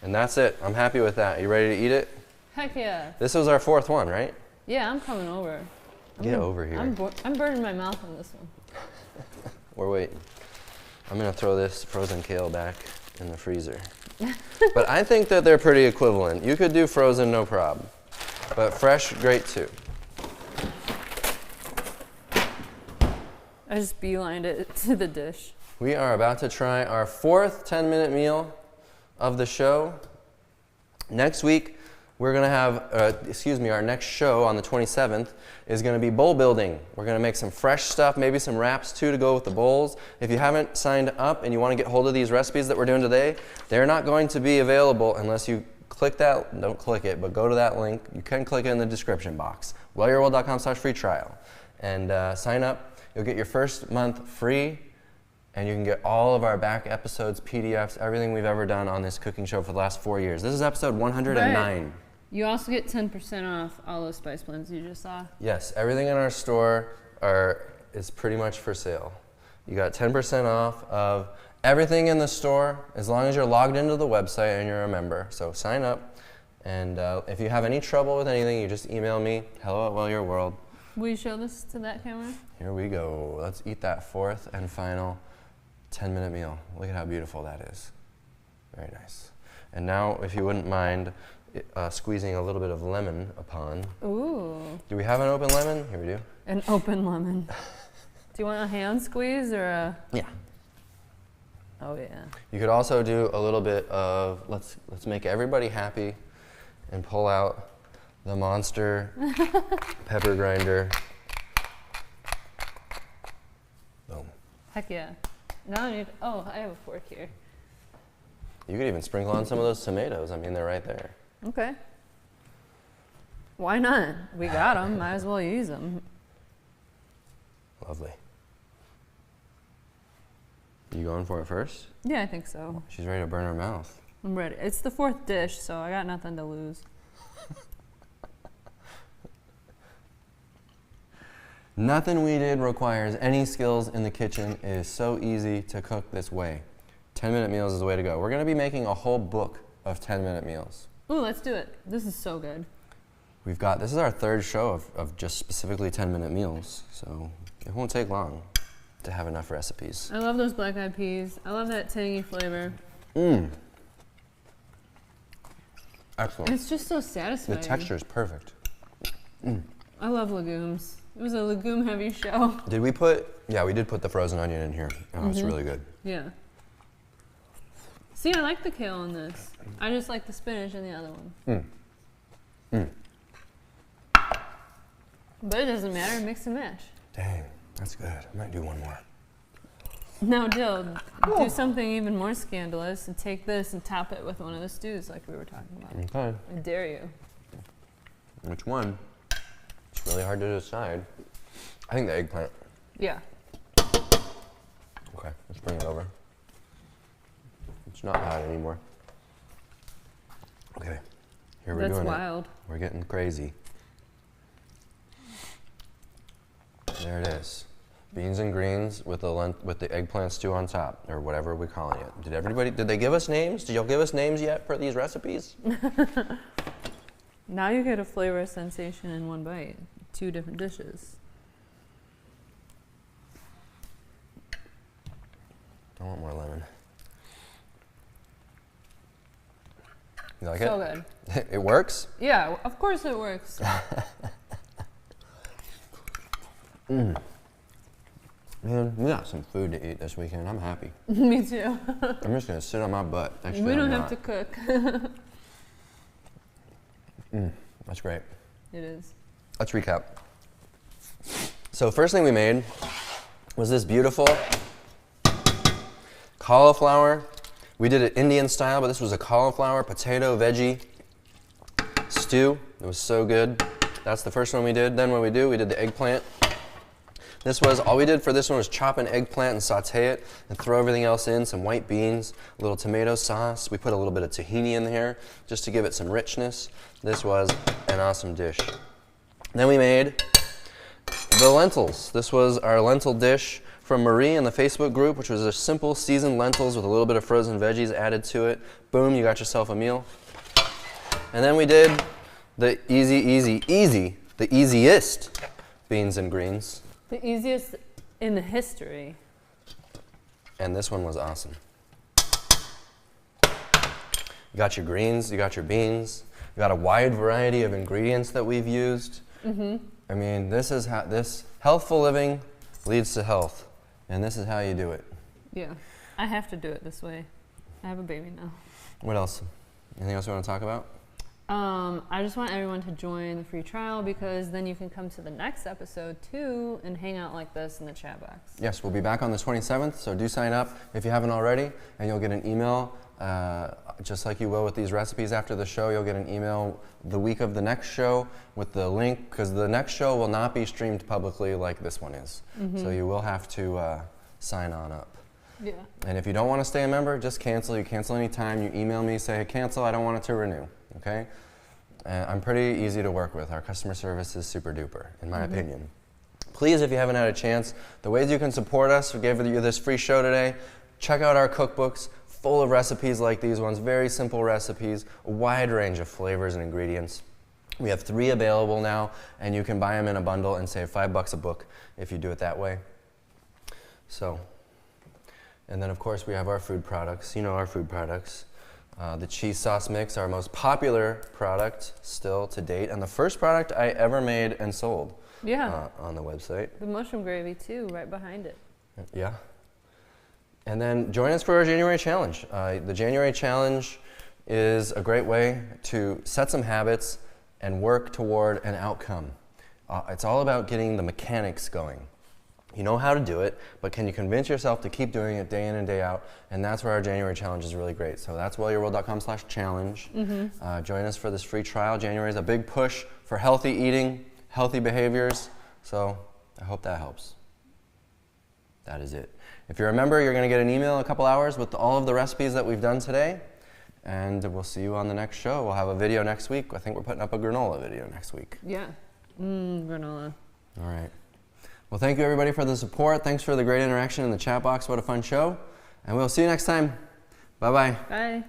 And that's it. I'm happy with that. You ready to eat it? Heck yeah. This was our fourth one, right? Yeah, I'm coming over. Get over here. I'm burning my mouth on this one. We're waiting. I'm going to throw this frozen kale back in the freezer. But I think that they're pretty equivalent. You could do frozen, no problem. But fresh, great too. I just beelined it to the dish. We are about to try our fourth 10-minute meal of the show. Next week, we're going to have, our next show on the 27th is going to be bowl building. We're going to make some fresh stuff, maybe some wraps too to go with the bowls. If you haven't signed up and you want to get hold of these recipes that we're doing today, they're not going to be available unless you click that, don't click it, but go to that link. You can click it in the description box, wellyourworld.com/free trial, and sign up. You'll get your first month free, and you can get all of our back episodes, PDFs, everything we've ever done on this cooking show for the last 4 years. This is episode 109. Right. You also get 10% off all those spice blends you just saw. Yes, everything in our store is pretty much for sale. You got 10% off of everything in the store as long as you're logged into the website and you're a member. So sign up, and if you have any trouble with anything, you just email me, hello@wellyourworld. Will you show this to that camera? Here we go. Let's eat that fourth and final 10-minute meal. Look at how beautiful that is. Very nice. And now, if you wouldn't mind squeezing a little bit of lemon upon. Ooh. Do we have an open lemon? Here we do. An open lemon. Do you want a hand squeeze or a? Yeah. Oh yeah. You could also do a little bit of, let's make everybody happy and pull out the monster pepper grinder. Boom. Heck yeah. Now I have a fork here. You could even sprinkle on some of those tomatoes. I mean, they're right there. Okay. Why not? We got them. Might as well use them. Lovely. You going for it first? Yeah, I think so. She's ready to burn her mouth. I'm ready. It's the fourth dish, so I got nothing to lose. Nothing we did requires any skills in the kitchen. It is so easy to cook this way. 10-minute meals is the way to go. We're going to be making a whole book of 10-minute meals. Ooh, let's do it. This is so good. This is our third show of just specifically 10-minute meals, so it won't take long to have enough recipes. I love those black eyed peas. I love that tangy flavor. Excellent. And it's just so satisfying. The texture is perfect. I love legumes. It was a legume heavy show. Did we we did put the frozen onion in here. Oh, it's really good. Yeah. See, I like the kale in this. I just like the spinach in the other one. But it doesn't matter. Mix and match. Dang, that's good. I might do one more. Now, Jill, do something even more scandalous and take this and top it with one of the stews like we were talking about. Okay. I dare you. Which one? It's really hard to decide. I think the eggplant. Yeah. Okay, let's bring it over. It's not hot anymore. Okay, here we're doing That's wild. We're getting crazy. There it is. Beans and greens with the eggplant stew on top, or whatever we're calling it. Did they give us names? Did y'all give us names yet for these recipes? Now you get a flavor sensation in one bite. 2 different dishes. I want more lemon. You like So it? good. It works? Yeah, of course it works. Man, we got some food to eat this weekend. I'm happy. Me too. I'm just gonna sit on my butt. Actually, We don't I'm have to cook. That's great. It is. Let's recap. So first thing we made was this beautiful cauliflower. We did it Indian style, but this was a cauliflower potato veggie stew. It was so good. That's the first one we did. Then what we did the eggplant. All we did for this one was chop an eggplant and saute it and throw everything else in, some white beans, a little tomato sauce. We put a little bit of tahini in here just to give it some richness. This was an awesome dish. Then we made the lentils. This was our lentil dish from Marie in the Facebook group, which was a simple seasoned lentils with a little bit of frozen veggies added to it. Boom, you got yourself a meal. And then we did the the easiest beans and greens. The easiest in the history. And this one was awesome. You got your greens, you got your beans, you got a wide variety of ingredients that we've used. I mean, this is how healthful living leads to health, and this is how you do it. Yeah, I have to do it this way. I have a baby now. What else? Anything else you want to talk about? I just want everyone to join the free trial because then you can come to the next episode too and hang out like this in the chat box. Yes, we'll be back on the 27th, so do sign up if you haven't already, and you'll get an email, just like you will with these recipes after the show. You'll get an email the week of the next show with the link, because the next show will not be streamed publicly like this one is. So you will have to sign on up. Yeah. And if you don't want to stay a member, just cancel. You cancel anytime. You email me, say, hey, cancel, I don't want it to renew. Okay? I'm pretty easy to work with. Our customer service is super duper, in my opinion. Please, if you haven't had a chance, the ways you can support us, we gave you this free show today. Check out our cookbooks, full of recipes like these ones, very simple recipes, a wide range of flavors and ingredients. We have 3 available now, and you can buy them in a bundle and save $5 a book if you do it that way. So, and then of course we have our food products. You know our food products. The cheese sauce mix, our most popular product still to date, and the first product I ever made and sold on the website. The mushroom gravy too, right behind it. Yeah. And then join us for our January challenge. The January challenge is a great way to set some habits and work toward an outcome. It's all about getting the mechanics going. You know how to do it, but can you convince yourself to keep doing it day in and day out? And that's where our January challenge is really great. So that's wellyourworld.com/challenge. Join us for this free trial. January is a big push for healthy eating, healthy behaviors. So I hope that helps. That is it. If you're a member, you're going to get an email in a couple hours with all of the recipes that we've done today. And we'll see you on the next show. We'll have a video next week. I think we're putting up a granola video next week. Yeah. Granola. All right. Well, thank you everybody for the support. Thanks for the great interaction in the chat box. What a fun show. And we'll see you next time. Bye-bye. Bye.